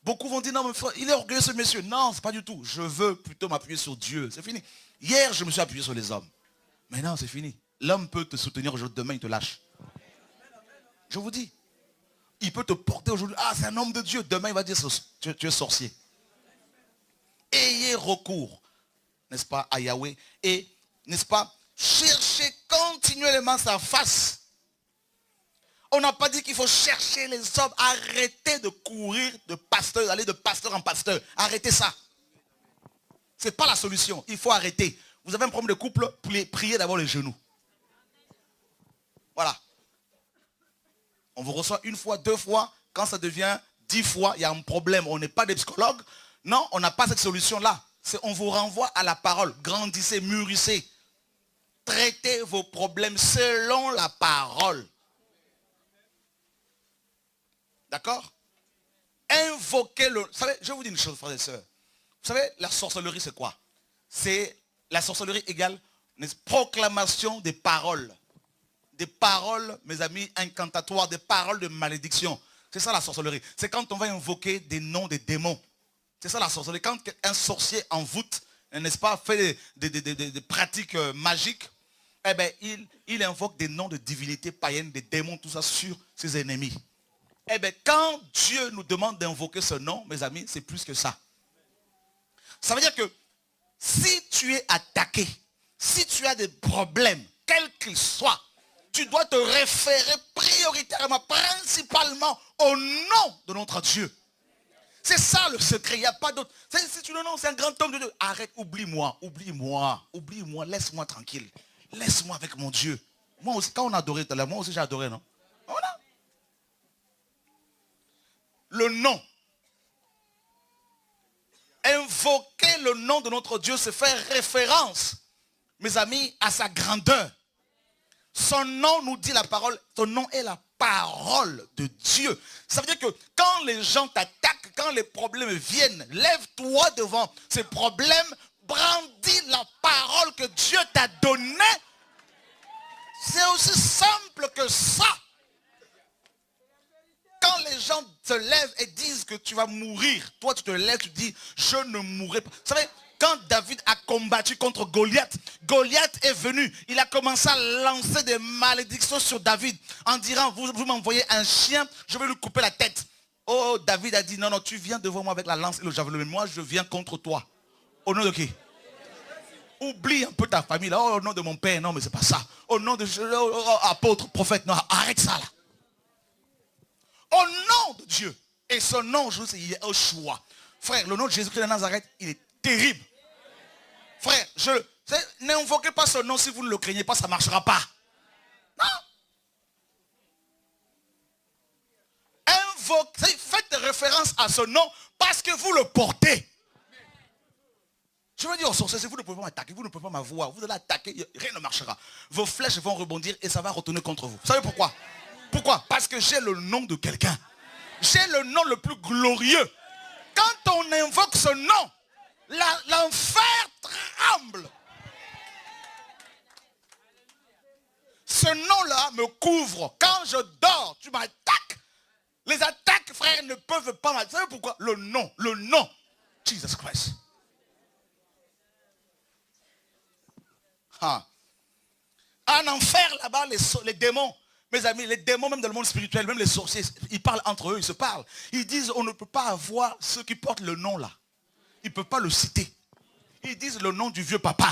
Beaucoup vont dire, non, mais frère, il est orgueilleux ce monsieur. Non, c'est pas du tout. Je veux plutôt m'appuyer sur Dieu. C'est fini. Hier, je me suis appuyé sur les hommes. Mais non, c'est fini. L'homme peut te soutenir aujourd'hui, demain, il te lâche. Je vous dis. Il peut te porter aujourd'hui. Ah, c'est un homme de Dieu. Demain, il va dire, tu es sorcier. Ayez recours, n'est-ce pas, à Yahweh. Et, n'est-ce pas, cherchez continuellement sa face. On n'a pas dit qu'il faut chercher les hommes. Arrêtez de courir de pasteur, d'aller de pasteur en pasteur. Arrêtez ça. Ce n'est pas la solution. Il faut arrêter. Vous avez un problème de couple, priez d'abord les genoux. Voilà. On vous reçoit une fois, 2 fois. Quand ça devient 10 fois, il y a un problème. On n'est pas des psychologues. Non, on n'a pas cette solution-là. On vous renvoie à la parole. Grandissez, mûrissez. Traitez vos problèmes selon la parole. D'accord? Invoquez-le. Vous savez, je vais vous dire une chose, frères et sœurs. Vous savez, la sorcellerie, c'est quoi? C'est la sorcellerie égale une proclamation des paroles. Des paroles, mes amis, incantatoires, des paroles de malédiction. C'est ça la sorcellerie. C'est quand on va invoquer des noms des démons. C'est ça la sorcellerie. Quand un sorcier envoûte, n'est-ce pas, fait des pratiques magiques, eh bien, il invoque des noms de divinités païennes, des démons, tout ça sur ses ennemis. Eh bien, quand Dieu nous demande d'invoquer ce nom, mes amis, c'est plus que ça. Ça veut dire que si tu es attaqué, si tu as des problèmes, quels qu'ils soient, tu dois te référer prioritairement, principalement au nom de notre Dieu. C'est ça le secret, il n'y a pas d'autre. Si tu le nom, c'est un grand homme de Dieu. Arrête, oublie-moi, laisse-moi tranquille. Laisse-moi avec mon Dieu. Moi aussi, quand on adorait tout à l'heure, moi aussi j'ai adoré, non? Voilà. le nom. Invoquer le nom de notre Dieu, c'est faire référence, mes amis, à sa grandeur. Son nom nous dit la parole, son nom est la parole de Dieu. Ça veut dire que quand les gens t'attaquent, quand les problèmes viennent, lève-toi devant ces problèmes, brandis la parole que Dieu t'a donnée. C'est aussi simple que ça. Quand les gens se lèvent et disent que tu vas mourir, toi tu te lèves, tu dis, je ne mourrai pas. Vous savez, quand David a combattu contre Goliath, Goliath est venu. Il a commencé à lancer des malédictions sur David en disant, vous m'envoyez un chien, je vais lui couper la tête. Oh, David a dit, non, non, tu viens devant moi avec la lance et le javelot, mais moi je viens contre toi. Au nom de qui? Oublie un peu ta famille là. Oh, au nom de mon père, non mais c'est pas ça. Au nom de apôtre, prophète, non, arrête ça là. Au nom de Dieu. Et son nom, c'est Yeshua. Frère, le nom de Jésus-Christ de Nazareth, il est terrible. Frère, n'invoquez pas ce nom si vous ne le craignez pas, ça ne marchera pas. Non. Faites référence à ce nom parce que vous le portez. Je veux dire aux sorciers, vous ne pouvez pas m'attaquer, vous ne pouvez pas m'avoir, vous allez attaquer, rien ne marchera. Vos flèches vont rebondir et ça va retourner contre vous. Vous savez pourquoi? Pourquoi? Parce que j'ai le nom de quelqu'un. J'ai le nom le plus glorieux. Quand on invoque ce nom, l'enfer tremble. Ce nom-là me couvre. Quand je dors, tu m'attaques. Les attaques, frère, ne peuvent pas m'attaquer. Vous savez pourquoi? Le nom. Jesus Christ. Ah. En enfer, là-bas, les démons, mes amis, les démons même dans le monde spirituel, même les sorciers, ils parlent entre eux, ils se parlent. Ils disent, on ne peut pas avoir ceux qui portent le nom là. Ils ne peuvent pas le citer. Ils disent le nom du vieux papa.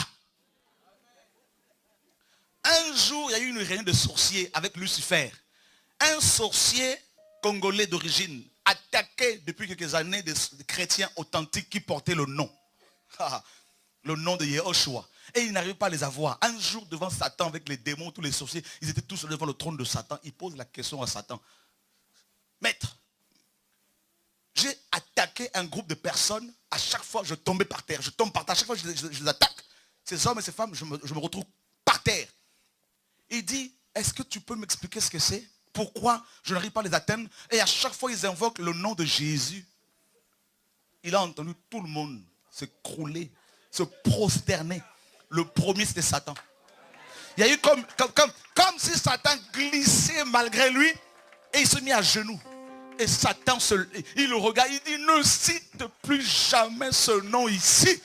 Un jour, il y a eu une réunion de sorciers avec Lucifer. Un sorcier congolais d'origine attaquait depuis quelques années des chrétiens authentiques qui portaient le nom. Le nom de Yeshua. Et il n'arrive pas à les avoir. Un jour devant Satan avec les démons, tous les sorciers, ils étaient tous devant le trône de Satan. Ils posent la question à Satan. Maître, j'ai attaqué un groupe de personnes. À chaque fois, je tombais par terre. Je tombe par terre. À chaque fois, je les attaque. Ces hommes et ces femmes, je me retrouve par terre. Il dit, est-ce que tu peux m'expliquer ce que c'est? Pourquoi je n'arrive pas à les atteindre? Et à chaque fois, ils invoquent le nom de Jésus. Il a entendu tout le monde s'écrouler, se prosterner. Le premier, c'était Satan. Il y a eu comme si Satan glissait malgré lui et il se mit à genoux. Et Satan, il le regarde, il dit, ne cite plus jamais ce nom ici.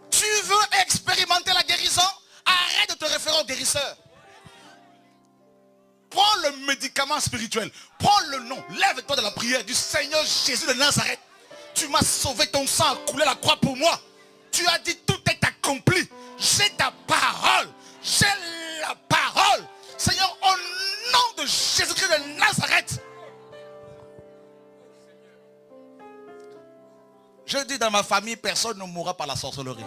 Tu veux expérimenter la guérison? Arrête de te référer au guérisseur. Prends le médicament spirituel. Prends le nom. Lève-toi de la prière du Seigneur Jésus de Nazareth. Tu m'as sauvé, ton sang a coulé la croix pour moi. Tu as dit tout est accompli. J'ai ta parole. J'ai la parole. Seigneur, au nom de Jésus-Christ de Nazareth. Je dis dans ma famille, personne ne mourra par la sorcellerie.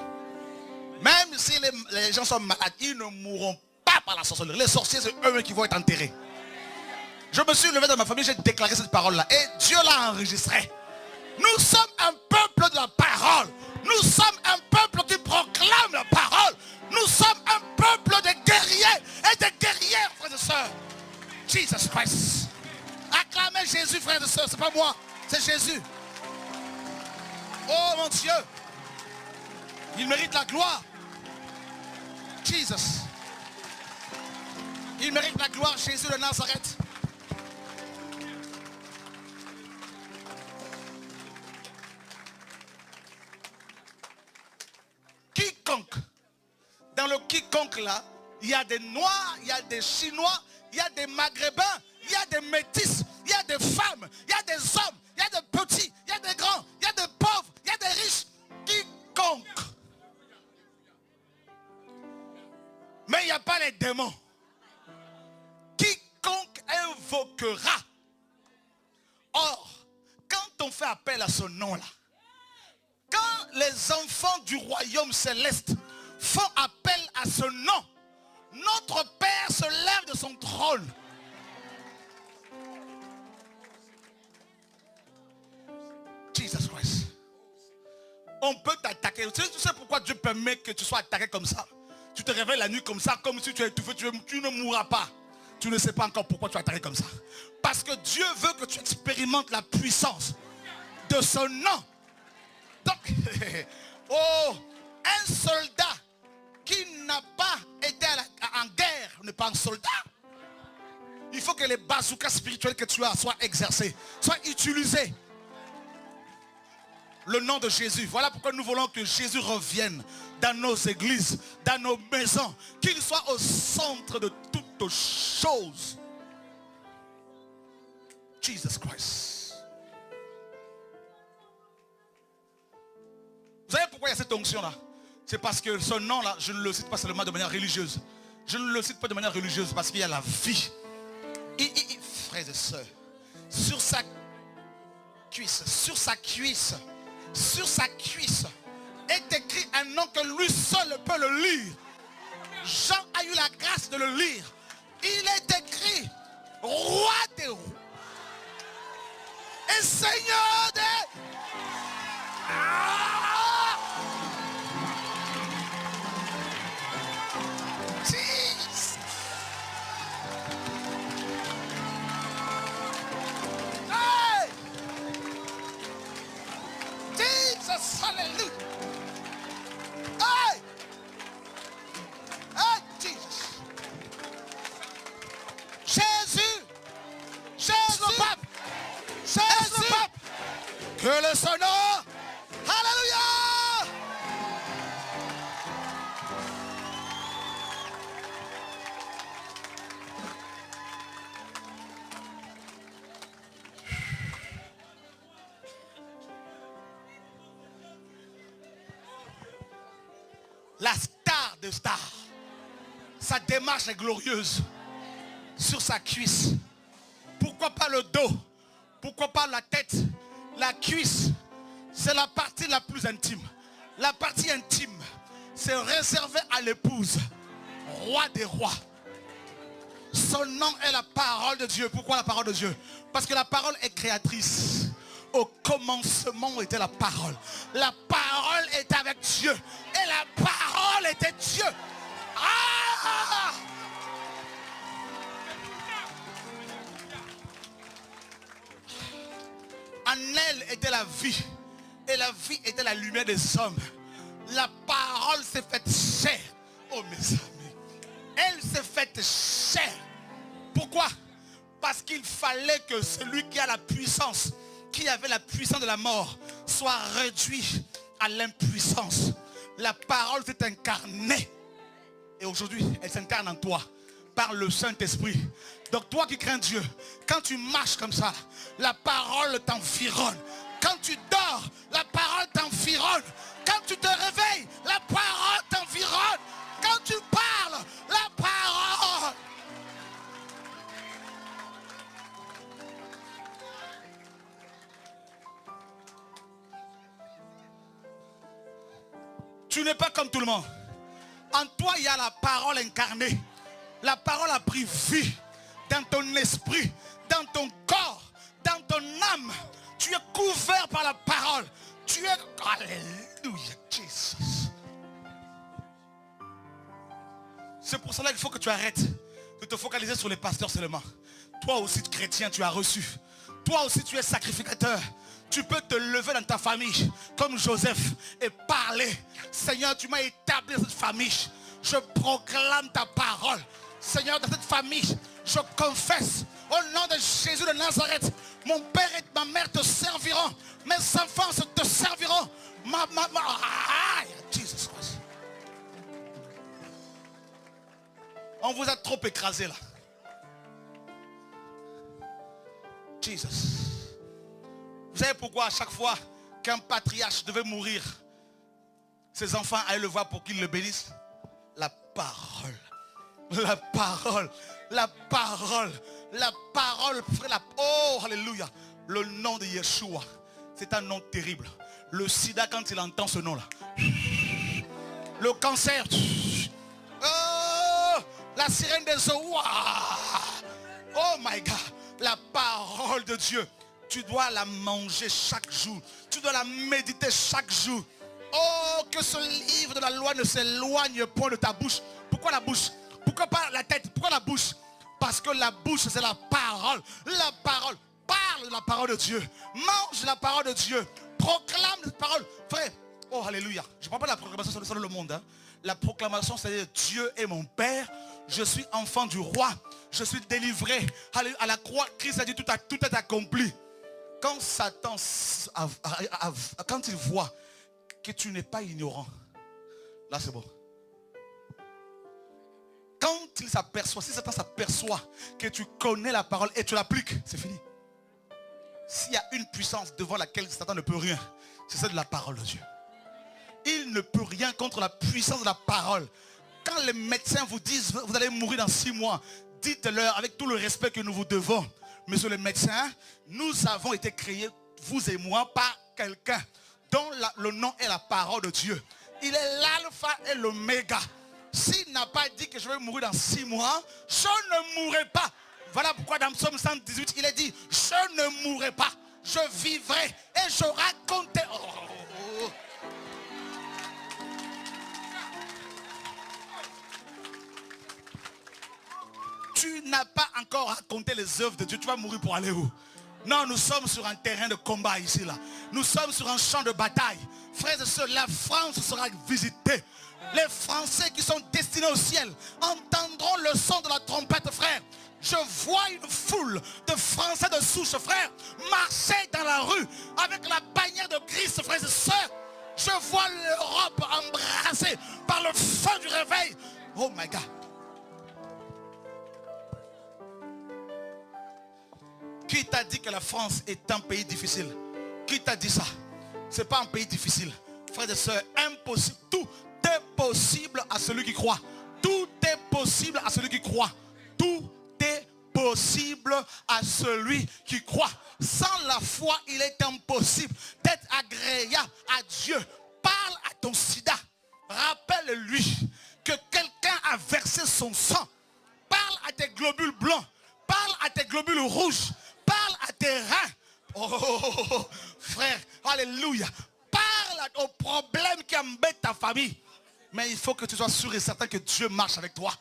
Même si les gens sont malades, ils ne mourront pas par la sorcellerie. Les sorciers, c'est eux qui vont être enterrés. Je me suis levé dans ma famille, j'ai déclaré cette parole-là. Et Dieu l'a enregistrée. Nous sommes un peuple de la parole. Nous sommes un peuple qui proclame la parole. Nous sommes un peuple de guerriers et de guerrières, frères et sœurs. Jesus Christ. Acclamez Jésus, frères et sœurs. C'est pas moi, c'est Jésus. Oh mon Dieu. Il mérite la gloire. Jesus. Il mérite la gloire, Jésus de Nazareth. Quiconque. Dans le quiconque là, il y a des Noirs, il y a des Chinois, il y a des Maghrébins, il y a des métis, il y a des femmes, il y a des hommes, il y a des petits, il y a des grands, il y a des pauvres, il y a des riches. Quiconque. Mais il n'y a pas les démons. Quiconque invoquera on fait appel à ce nom-là, quand les enfants du royaume céleste font appel à ce nom, notre Père se lève de son trône. Jesus Christ. On peut t'attaquer. Tu sais pourquoi Dieu permet que tu sois attaqué comme ça? Tu te réveilles la nuit comme ça, comme si tu es étouffé, tu ne mourras pas. Tu ne sais pas encore pourquoi tu es attaqué comme ça. Parce que Dieu veut que tu expérimentes la puissance de son nom. Donc, oh, un soldat qui n'a pas été en guerre n'est pas un soldat. Il faut que les bazookas spirituels que tu as soient exercés, soient utilisés. Le nom de Jésus. Voilà pourquoi nous voulons que Jésus revienne dans nos églises, dans nos maisons, qu'il soit au centre de toutes choses. Jesus Christ. Vous savez pourquoi il y a cette onction-là? C'est parce que ce nom-là, je ne le cite pas seulement de manière religieuse. Je ne le cite pas de manière religieuse parce qu'il y a la vie. Frères et sœurs, sur sa cuisse, est écrit un nom que lui seul peut le lire. Jean a eu la grâce de le lire. Il est écrit roi des rois et seigneur des... Jesus. Hey! Jesus, hallelujah. Hey! Hey, Jesus. Jésus, pape. Jésus, pape. Que le son nom. Alléluia. La star de stars. Sa démarche est glorieuse. Sur sa cuisse. Pourquoi pas le dos? Pourquoi pas la tête? La cuisse, c'est la partie la plus intime. La partie intime, c'est réservé à l'épouse. Roi des rois. Son nom est la parole de Dieu. Pourquoi la parole de Dieu? Parce que la parole est créatrice. Au commencement était la parole. La parole était avec Dieu. Et la parole était Dieu. Ah! En elle était la vie. Et la vie était la lumière des hommes. La parole s'est faite chair. Oh mes amis. Elle s'est faite chair. Pourquoi? Parce qu'il fallait que celui qui a la puissance, qui avait la puissance de la mort, soit réduit à l'impuissance. La parole s'est incarnée. Et aujourd'hui, elle s'incarne en toi par le Saint-Esprit. Donc toi qui crains Dieu, quand tu marches comme ça, la parole t'environne. Quand tu dors, la parole t'environne. Quand tu te réveilles, la parole t'environne. Quand tu parles, la parole. Tu n'es pas comme tout le monde. En toi, il y a la parole incarnée. La parole a pris vie dans ton esprit, dans ton corps, dans ton âme. Tu es couvert par la parole. Tu es... Alléluia, Jesus. C'est pour cela qu'il faut que tu arrêtes de te focaliser sur les pasteurs seulement. Toi aussi, chrétien, tu as reçu. Toi aussi, tu es sacrificateur. Tu peux te lever dans ta famille comme Joseph et parler. Seigneur, tu m'as établi dans cette famille. Je proclame ta parole. Seigneur, dans cette famille, je confesse au nom de Jésus de Nazareth, mon père et ma mère te serviront. Mes enfants te serviront. Jesus Christ. On vous a trop écrasé là. Jesus. Vous savez pourquoi à chaque fois qu'un patriarche devait mourir, ses enfants allaient le voir pour qu'il le bénisse? La parole. La parole. La parole. La parole. Oh, alléluia. Le nom de Yeshua. C'est un nom terrible. Le sida, quand il entend ce nom-là. Le cancer. Oh, la sirène des eaux. Oh my God. La parole de Dieu. Tu dois la manger chaque jour. Tu dois la méditer chaque jour. Oh, que ce livre de la loi ne s'éloigne point de ta bouche. Pourquoi la bouche? Pourquoi pas la tête? Pourquoi la bouche? Parce que la bouche, c'est la parole. La parole. Parle de la parole de Dieu. Mange la parole de Dieu. Proclame cette parole. Frère, oh alléluia. Je ne parle pas de la proclamation sur le monde. Hein. La proclamation, c'est Dieu est mon Père. Je suis enfant du roi. Je suis délivré. À la croix, Christ a dit tout est accompli. Quand Satan, quand il voit que tu n'es pas ignorant, là c'est bon. Quand il s'aperçoit, si Satan s'aperçoit que tu connais la parole et tu l'appliques, c'est fini. S'il y a une puissance devant laquelle Satan ne peut rien, c'est celle de la parole de Dieu. Il ne peut rien contre la puissance de la parole. Quand les médecins vous disent vous allez mourir dans 6 mois, dites-leur avec tout le respect que nous vous devons, monsieur le médecin, nous avons été créés, vous et moi, par quelqu'un dont le nom est la parole de Dieu. Il est l'alpha et l'oméga. S'il n'a pas dit que je vais mourir dans 6 mois, je ne mourrai pas. Voilà pourquoi dans Psaume 118, il est dit, je ne mourrai pas, je vivrai et je raconterai. Tu n'as pas encore raconté les œuvres de Dieu, tu vas mourir pour aller où? Non, nous sommes sur un terrain de combat ici, là. Nous sommes sur un champ de bataille. Frères et sœurs, la France sera visitée. Les Français qui sont destinés au ciel entendront le son de la trompette, frère. Je vois une foule de Français de souche, frère, marcher dans la rue avec la bannière de Christ, frères et sœurs. Je vois l'Europe embrassée par le feu du réveil. Oh my God. Qui t'a dit que la France est un pays difficile? Qui t'a dit ça? Ce n'est pas un pays difficile. Frères et sœurs, impossible. Tout est possible à celui qui croit. Tout est possible à celui qui croit. Tout est possible à celui qui croit. Sans la foi, il est impossible d'être agréable à Dieu. Parle à ton sida. Rappelle-lui que quelqu'un a versé son sang. Parle à tes globules blancs. Parle à tes globules rouges. Parle à tes reins. Oh, frère, alléluia. Parle aux problèmes qui embêtent ta famille. Mais il faut que tu sois sûr et certain que Dieu marche avec toi.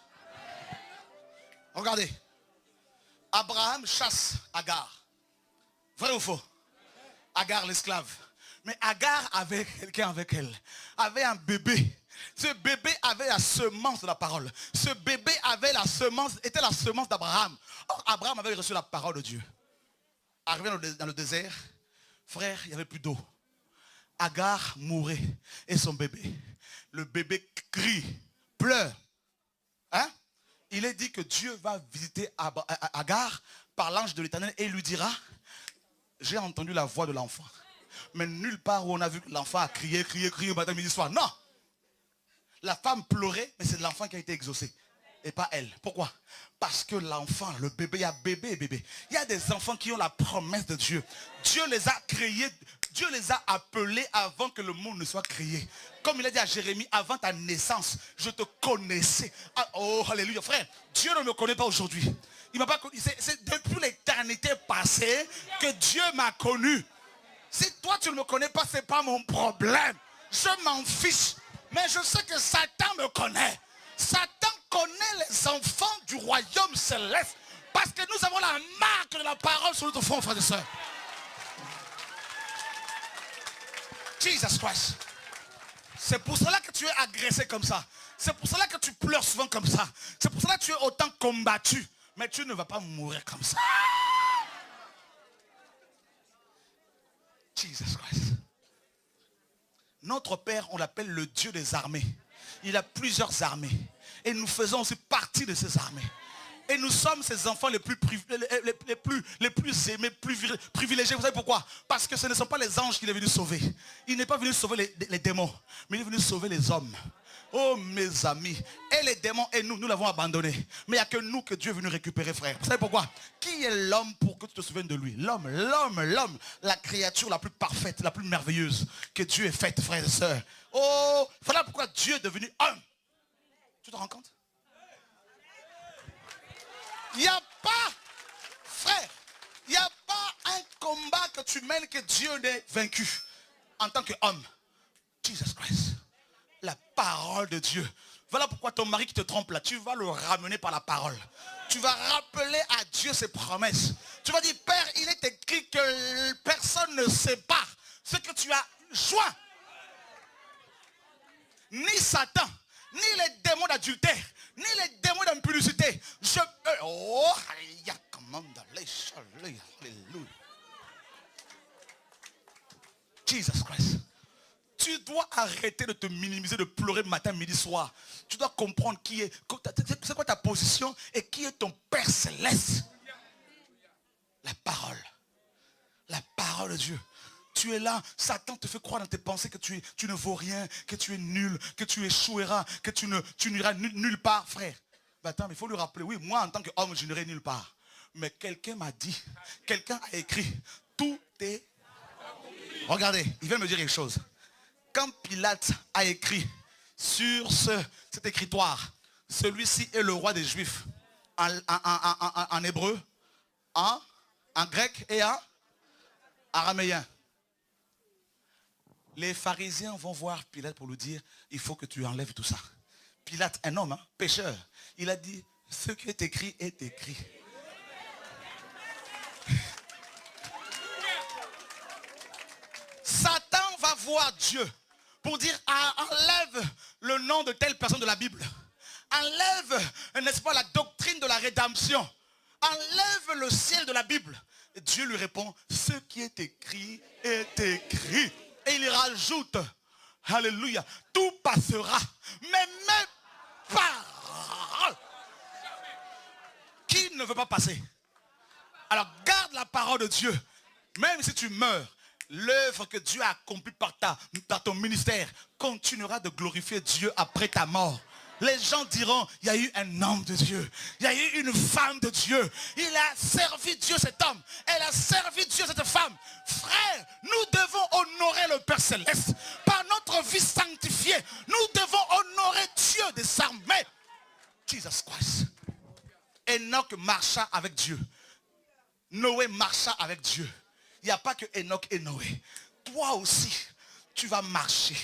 Regardez. Abraham chasse Agar. Vrai ou faux? Agar l'esclave. Mais Agar avait quelqu'un avec elle. Avait un bébé. Ce bébé avait la semence de la parole. Ce bébé avait la semence, était la semence d'Abraham. Or, Abraham avait reçu la parole de Dieu. Arrivé dans le désert, frère, il n'y avait plus d'eau. Agar mourait et son bébé. Le bébé crie, pleure. Hein? Il est dit que Dieu va visiter Agar par l'ange de l'Éternel et il lui dira, j'ai entendu la voix de l'enfant. Mais nulle part où on a vu que l'enfant a crié matin, midi, soir. Non! La femme pleurait, mais c'est l'enfant qui a été exaucé. Et pas elle. Pourquoi? Parce que l'enfant, le bébé, il y a bébé et bébé. Il y a des enfants qui ont la promesse de Dieu. Dieu les a créés, Dieu les a appelés avant que le monde ne soit créé. Comme il a dit à Jérémie, avant ta naissance, je te connaissais. Ah, oh, alléluia, frère. Dieu ne me connaît pas aujourd'hui. Il m'a pas connu. C'est depuis l'éternité passée que Dieu m'a connu. Si toi tu ne me connais pas, ce n'est pas mon problème. Je m'en fiche. Mais je sais que Satan me connaît. Satan connaît les enfants du royaume céleste. Parce que nous avons la marque de la parole sur notre front, frères et sœurs. Jesus Christ. C'est pour cela que tu es agressé comme ça. C'est pour cela que tu pleures souvent comme ça. C'est pour cela que tu es autant combattu. Mais tu ne vas pas mourir comme ça. Jesus Christ. Notre Père, on l'appelle le Dieu des armées. Il a plusieurs armées. Et nous faisons aussi partie de ces armées. Et nous sommes ces enfants les plus aimés, privilégiés. Vous savez pourquoi? Parce que ce ne sont pas les anges qu'il est venu sauver. Il n'est pas venu sauver les démons, mais il est venu sauver les hommes. Oh mes amis, et les démons et nous l'avons abandonné. Mais il n'y a que nous que Dieu est venu récupérer, frère. Vous savez pourquoi? Qui est l'homme pour que tu te souviennes de lui? L'homme, la créature la plus parfaite, la plus merveilleuse que Dieu ait faite, frères et sœurs. Oh, voilà pourquoi Dieu est devenu homme. Tu te rends compte? Il n'y a pas, frère, il n'y a pas un combat que tu mènes que Dieu n'ait vaincu en tant qu'homme. Jesus Christ. La parole de Dieu. Voilà pourquoi ton mari qui te trompe là, tu vas le ramener par la parole. Tu vas rappeler à Dieu ses promesses. Tu vas dire, Père, il est écrit que personne ne sépare ce que tu as joint. Ni Satan, ni les démons d'adultère, ni les démons d'impudicité. Oh, alléluia. Jesus Christ. Tu dois arrêter de te minimiser, de pleurer matin, midi, soir. Tu dois comprendre c'est quoi ta position et qui est ton Père céleste. La parole. La parole de Dieu. Tu es là, Satan te fait croire dans tes pensées que tu ne vaux rien, que tu es nul, que tu échoueras, que tu n'iras nulle part, frère. Mais attends, il faut lui rappeler, oui, moi en tant qu'homme, je n'irai nulle part. Mais quelqu'un m'a dit, quelqu'un a écrit, tout est... Regardez, il vient me dire quelque chose. Quand Pilate a écrit sur cet écritoire, celui-ci est le roi des Juifs, en hébreu, en grec et en araméen. Les pharisiens vont voir Pilate pour lui dire, il faut que tu enlèves tout ça. Pilate, un homme, pécheur, il a dit, ce qui est écrit est écrit. Satan va voir Dieu pour dire, enlève le nom de telle personne de la Bible. Enlève, n'est-ce pas, la doctrine de la rédemption. Enlève le ciel de la Bible. Et Dieu lui répond, ce qui est écrit est écrit. Et il rajoute, alléluia, tout passera, mais mes paroles. Qui ne veut pas passer? Alors garde la parole de Dieu. Même si tu meurs, l'œuvre que Dieu a accomplie par ton ministère continuera de glorifier Dieu après ta mort. Les gens diront, il y a eu un homme de Dieu. Il y a eu une femme de Dieu. Il a servi Dieu cet homme. Elle a servi Dieu cette femme. Frère, nous devons honorer le Père Céleste. Par notre vie sanctifiée, nous devons honorer Dieu des armées. Jesus Christ. Enoch marcha avec Dieu. Noé marcha avec Dieu. Il n'y a pas que Enoch et Noé. Toi aussi, tu vas marcher.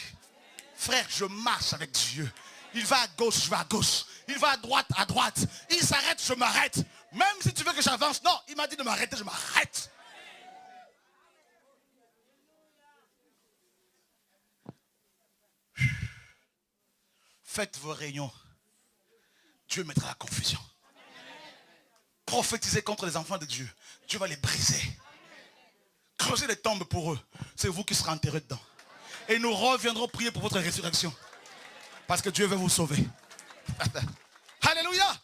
Frère, je marche avec Dieu. Il va à gauche, je vais à gauche. Il va à droite. Il s'arrête, je m'arrête. Même si tu veux que j'avance, non, il m'a dit de m'arrêter, je m'arrête. Faites vos réunions. Dieu mettra la confusion. Prophétisez contre les enfants de Dieu. Dieu va les briser. Creusez les tombes pour eux. C'est vous qui serez enterrés dedans. Et nous reviendrons prier pour votre résurrection. Parce que Dieu veut vous sauver. Alléluia.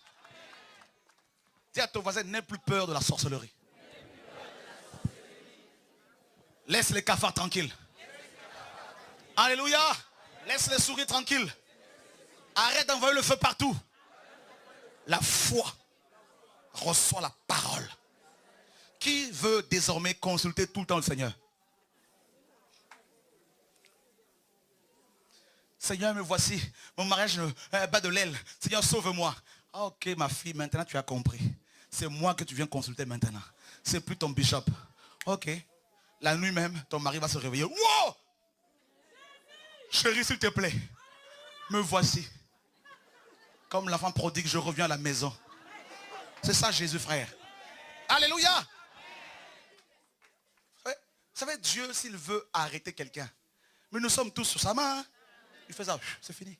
Dis à ton voisin, n'aie plus peur de la sorcellerie. Laisse les cafards tranquilles. Alléluia. Laisse les souris tranquilles. Arrête d'envoyer le feu partout. La foi reçoit la parole. Qui veut désormais consulter tout le temps le Seigneur? Seigneur, me voici. Mon mariage bat de l'aile. Seigneur, sauve-moi. Ah, ok, ma fille, maintenant tu as compris. C'est moi que tu viens consulter maintenant. C'est plus ton bishop. Ok. La nuit même, ton mari va se réveiller. Wow! Chérie, s'il te plaît. Me voici. Comme l'enfant prodigue, je reviens à la maison. C'est ça Jésus, frère. Alléluia. Vous savez, Dieu, s'il veut arrêter quelqu'un, mais nous sommes tous sur sa main. Il fait ça, c'est fini.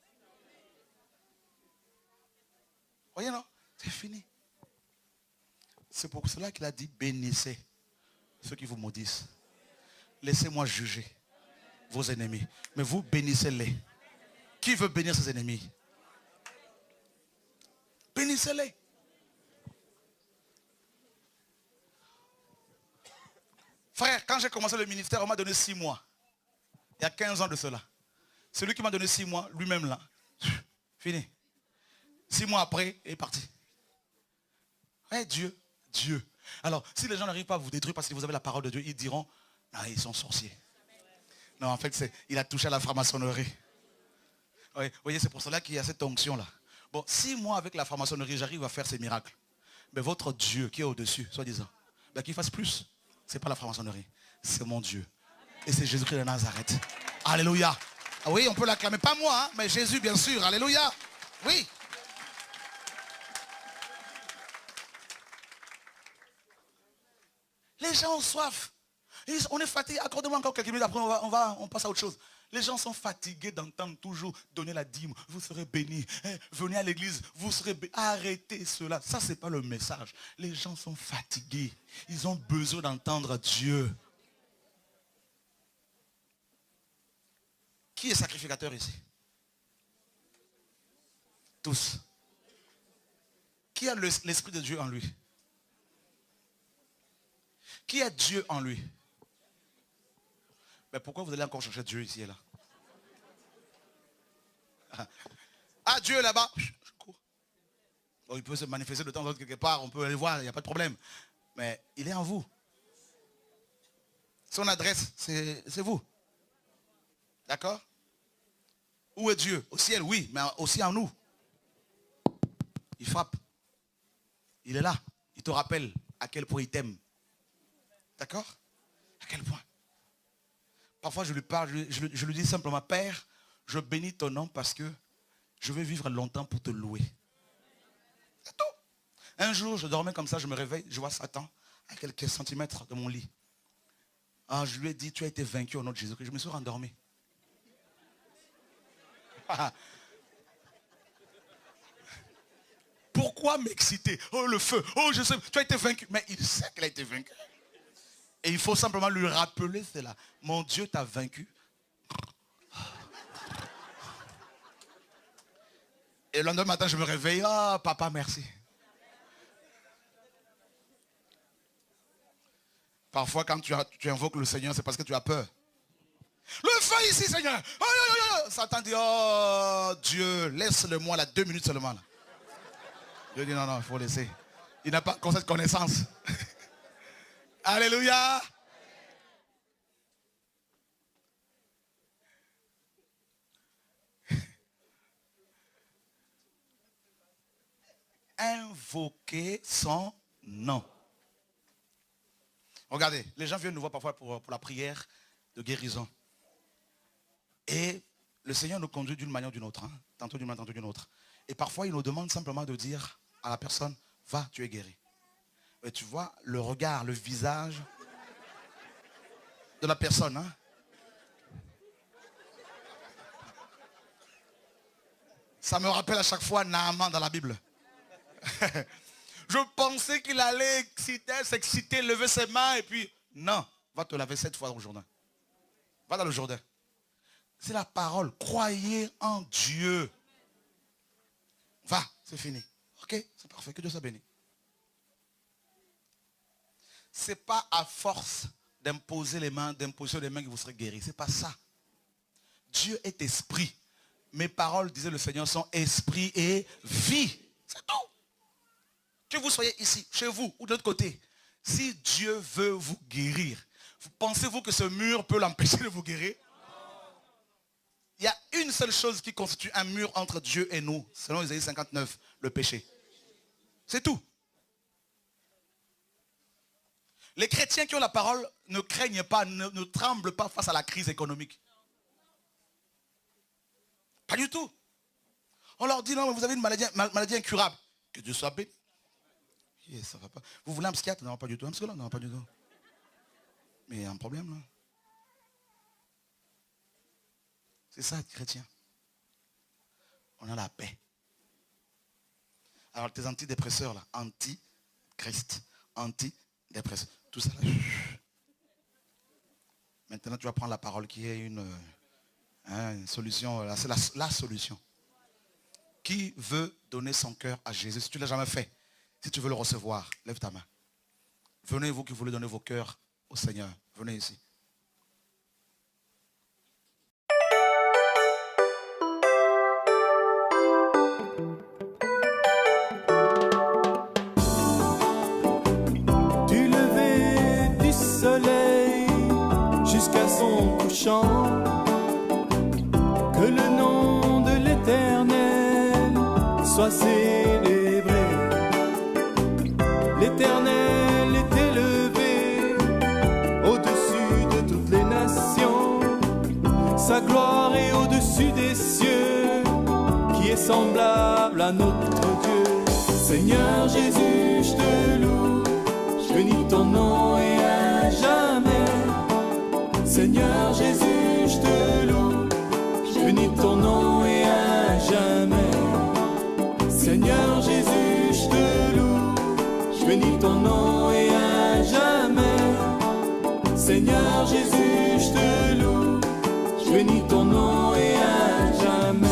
Voyez, non? C'est fini. C'est pour cela qu'il a dit, bénissez ceux qui vous maudissent. Laissez-moi juger vos ennemis. Mais vous, bénissez-les. Qui veut bénir ses ennemis? Bénissez-les. Frère, quand j'ai commencé le ministère, on m'a donné 6 mois. Il y a 15 ans de cela. Celui qui m'a donné 6 mois, lui-même là, fini. 6 mois après, il est parti. Ouais, Dieu. Alors, si les gens n'arrivent pas à vous détruire parce que vous avez la parole de Dieu, ils diront, ah, ils sont sorciers. Non, en fait, il a touché à la franc-maçonnerie. Oui, vous voyez, c'est pour cela qu'il y a cette onction-là. Bon, 6 mois avec la franc-maçonnerie, j'arrive à faire ces miracles. Mais votre Dieu qui est au-dessus, soi-disant, ben, qu'il fasse plus. Ce n'est pas la franc-maçonnerie, c'est mon Dieu. Et c'est Jésus-Christ de Nazareth. Alléluia. Ah oui, on peut l'acclamer. Pas moi, hein, mais Jésus, bien sûr. Alléluia. Oui. Les gens ont soif. On est fatigué. Accordez-moi encore quelques minutes. Après, on passe à autre chose. Les gens sont fatigués d'entendre toujours donner la dîme. Vous serez bénis. Venez à l'église. Vous serez bénis. Arrêtez cela. Ça, ce n'est pas le message. Les gens sont fatigués. Ils ont besoin d'entendre Dieu. Qui est sacrificateur ici? Tous. Qui a l'Esprit de Dieu en lui? Qui a Dieu en lui? Mais pourquoi vous allez encore chercher Dieu ici et là? Ah, Dieu est là-bas. Bon, il peut se manifester de temps en temps quelque part, on peut aller voir, il n'y a pas de problème. Mais il est en vous. Son adresse, c'est vous. D'accord? Où est Dieu? Au ciel, oui, mais aussi en nous. Il frappe. Il est là. Il te rappelle à quel point il t'aime. D'accord? À quel point? Parfois, je lui parle, je lui dis simplement, Père, je bénis ton nom parce que je vais vivre longtemps pour te louer. C'est tout. Un jour, je dormais comme ça, je me réveille, je vois Satan à quelques centimètres de mon lit. Ah, je lui ai dit, tu as été vaincu au nom de Jésus-Christ. Je me suis rendormi. Pourquoi m'exciter? Oh, le feu. Oh, je sais, tu as été vaincu. Mais il sait qu'il a été vaincu. Et il faut simplement lui rappeler cela. Mon Dieu t'a vaincu. Et le lendemain matin, je me réveille. Ah, papa, merci. Parfois, quand tu invoques le Seigneur, c'est parce que tu as peur. Le feu ici, Seigneur. Oh, oh, oh, oh. Satan dit, oh Dieu, laisse-le moi là, 2 minutes seulement. Là. Dieu dit, non, non, il faut laisser. Il n'a pas cette connaissance. Alléluia. Invoquer son nom. Regardez, les gens viennent nous voir parfois pour la prière de guérison. Et le Seigneur nous conduit d'une manière ou d'une autre. Hein? Tantôt d'une manière, tantôt d'une autre. Et parfois, il nous demande simplement de dire à la personne, va, tu es guéri. Et tu vois le regard, le visage de la personne. Hein? Ça me rappelle à chaque fois Naaman dans la Bible. Je pensais qu'il allait s'exciter, lever ses mains et puis, non, va te laver 7 fois au Jourdain. Va dans le Jourdain. C'est la parole. Croyez en Dieu. Va, c'est fini. Ok, c'est parfait. Que Dieu soit béni. Ce n'est pas à force d'imposer les mains que vous serez guéris. Ce n'est pas ça. Dieu est esprit. Mes paroles, disait le Seigneur, sont esprit et vie. C'est tout. Que vous soyez ici, chez vous ou de l'autre côté. Si Dieu veut vous guérir, pensez-vous que ce mur peut l'empêcher de vous guérir? Il y a une seule chose qui constitue un mur entre Dieu et nous, selon Isaïe 59, le péché. C'est tout. Les chrétiens qui ont la parole ne craignent pas, ne tremblent pas face à la crise économique. Pas du tout. On leur dit, non, mais vous avez une maladie incurable. Que Dieu soit béni. Yeah, ça va pas. Vous voulez un psychiatre? Non, pas du tout. Un psychologue? Non, pas du tout. Mais il y a un problème là. C'est ça être chrétien. On a la paix. Alors tes antidépresseurs là, anti-Christ, anti-dépresseur, tout ça là. Maintenant tu vas prendre la parole qui est une solution, c'est la solution. Qui veut donner son cœur à Jésus? Si tu ne l'as jamais fait, si tu veux le recevoir, lève ta main. Venez vous qui voulez donner vos cœurs au Seigneur. Venez ici. Du lever du soleil jusqu'à son couchant, que le nom de l'Éternel soit célébré. L'Éternel est élevé au-dessus de toutes les nations. Sa gloire est au-dessus des cieux, qui est semblable à notre Dieu. Seigneur Jésus, je te loue, je bénis ton nom et à jamais. Seigneur Jésus, je te loue, je bénis ton nom et à jamais. Seigneur Jésus, je te loue, je bénis ton nom et à jamais. Seigneur Jésus, je te loue, je bénis ton nom et à jamais.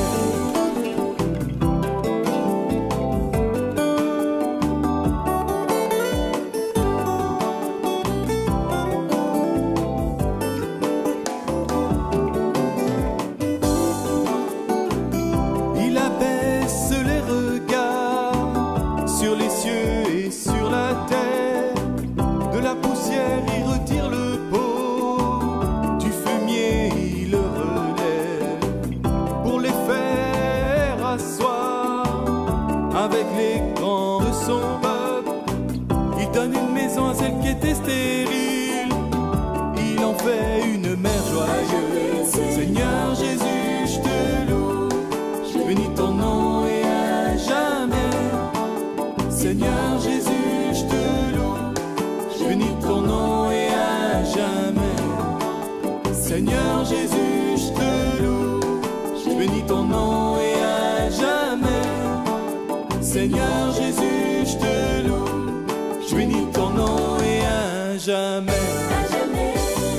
Il abaisse les regards sur les cieux et sur la terre. De la poussière, il retire le pot, du fumier, il le relève, pour les faire asseoir avec les grands de son peuple. Il donne une maison à celle qui était stérile, il en fait une mère joyeuse. Seigneur Jésus, je te loue, je bénis ton nom et à jamais. Seigneur Jésus, je te loue, je bénis ton nom et à jamais. Seigneur Jésus, je te loue, je bénis ton nom et à jamais. Seigneur Jésus, je te loue, je bénis ton nom et à jamais. À jamais,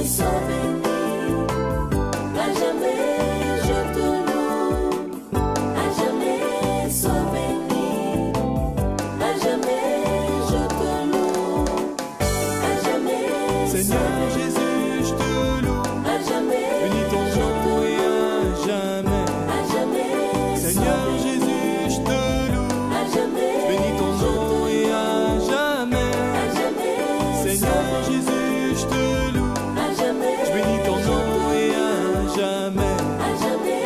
sois béni. À jamais, je te loue. À jamais, sois béni. À jamais, je te loue. À jamais, Seigneur Jésus, je te loue, à jamais, bénis ton nom et à jamais. à jamais, Seigneur Jésus, je te loue, à jamais, bénis ton nom et à jamais. à jamais, Seigneur Jésus, je te loue, à jamais, je bénis ton nom et à jamais. à jamais,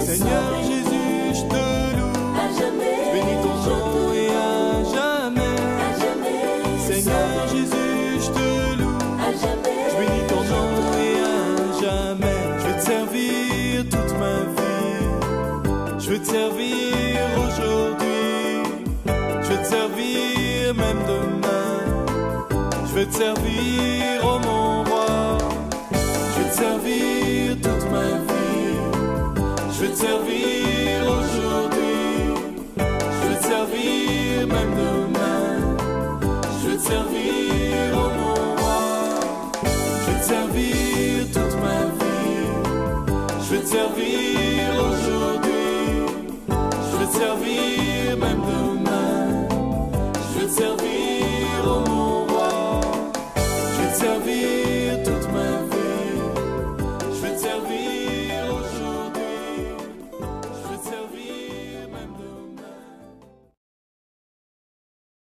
Seigneur Jésus, je te loue, à jamais, je bénis ton nom et à jamais. à jamais, Seigneur Jésus, je te loue, à jamais, je bénis ton nom et à jamais. Je vais te servir toute ma vie, je vais te servir aujourd'hui, je vais te servir même demain, je vais te servir, oh mon roi. Je vais te servir toute ma vie, je vais te servir aujourd'hui, je vais te servir même demain, je vais te servir, oh mon roi. Je vais te servir toute ma vie, je vais te servir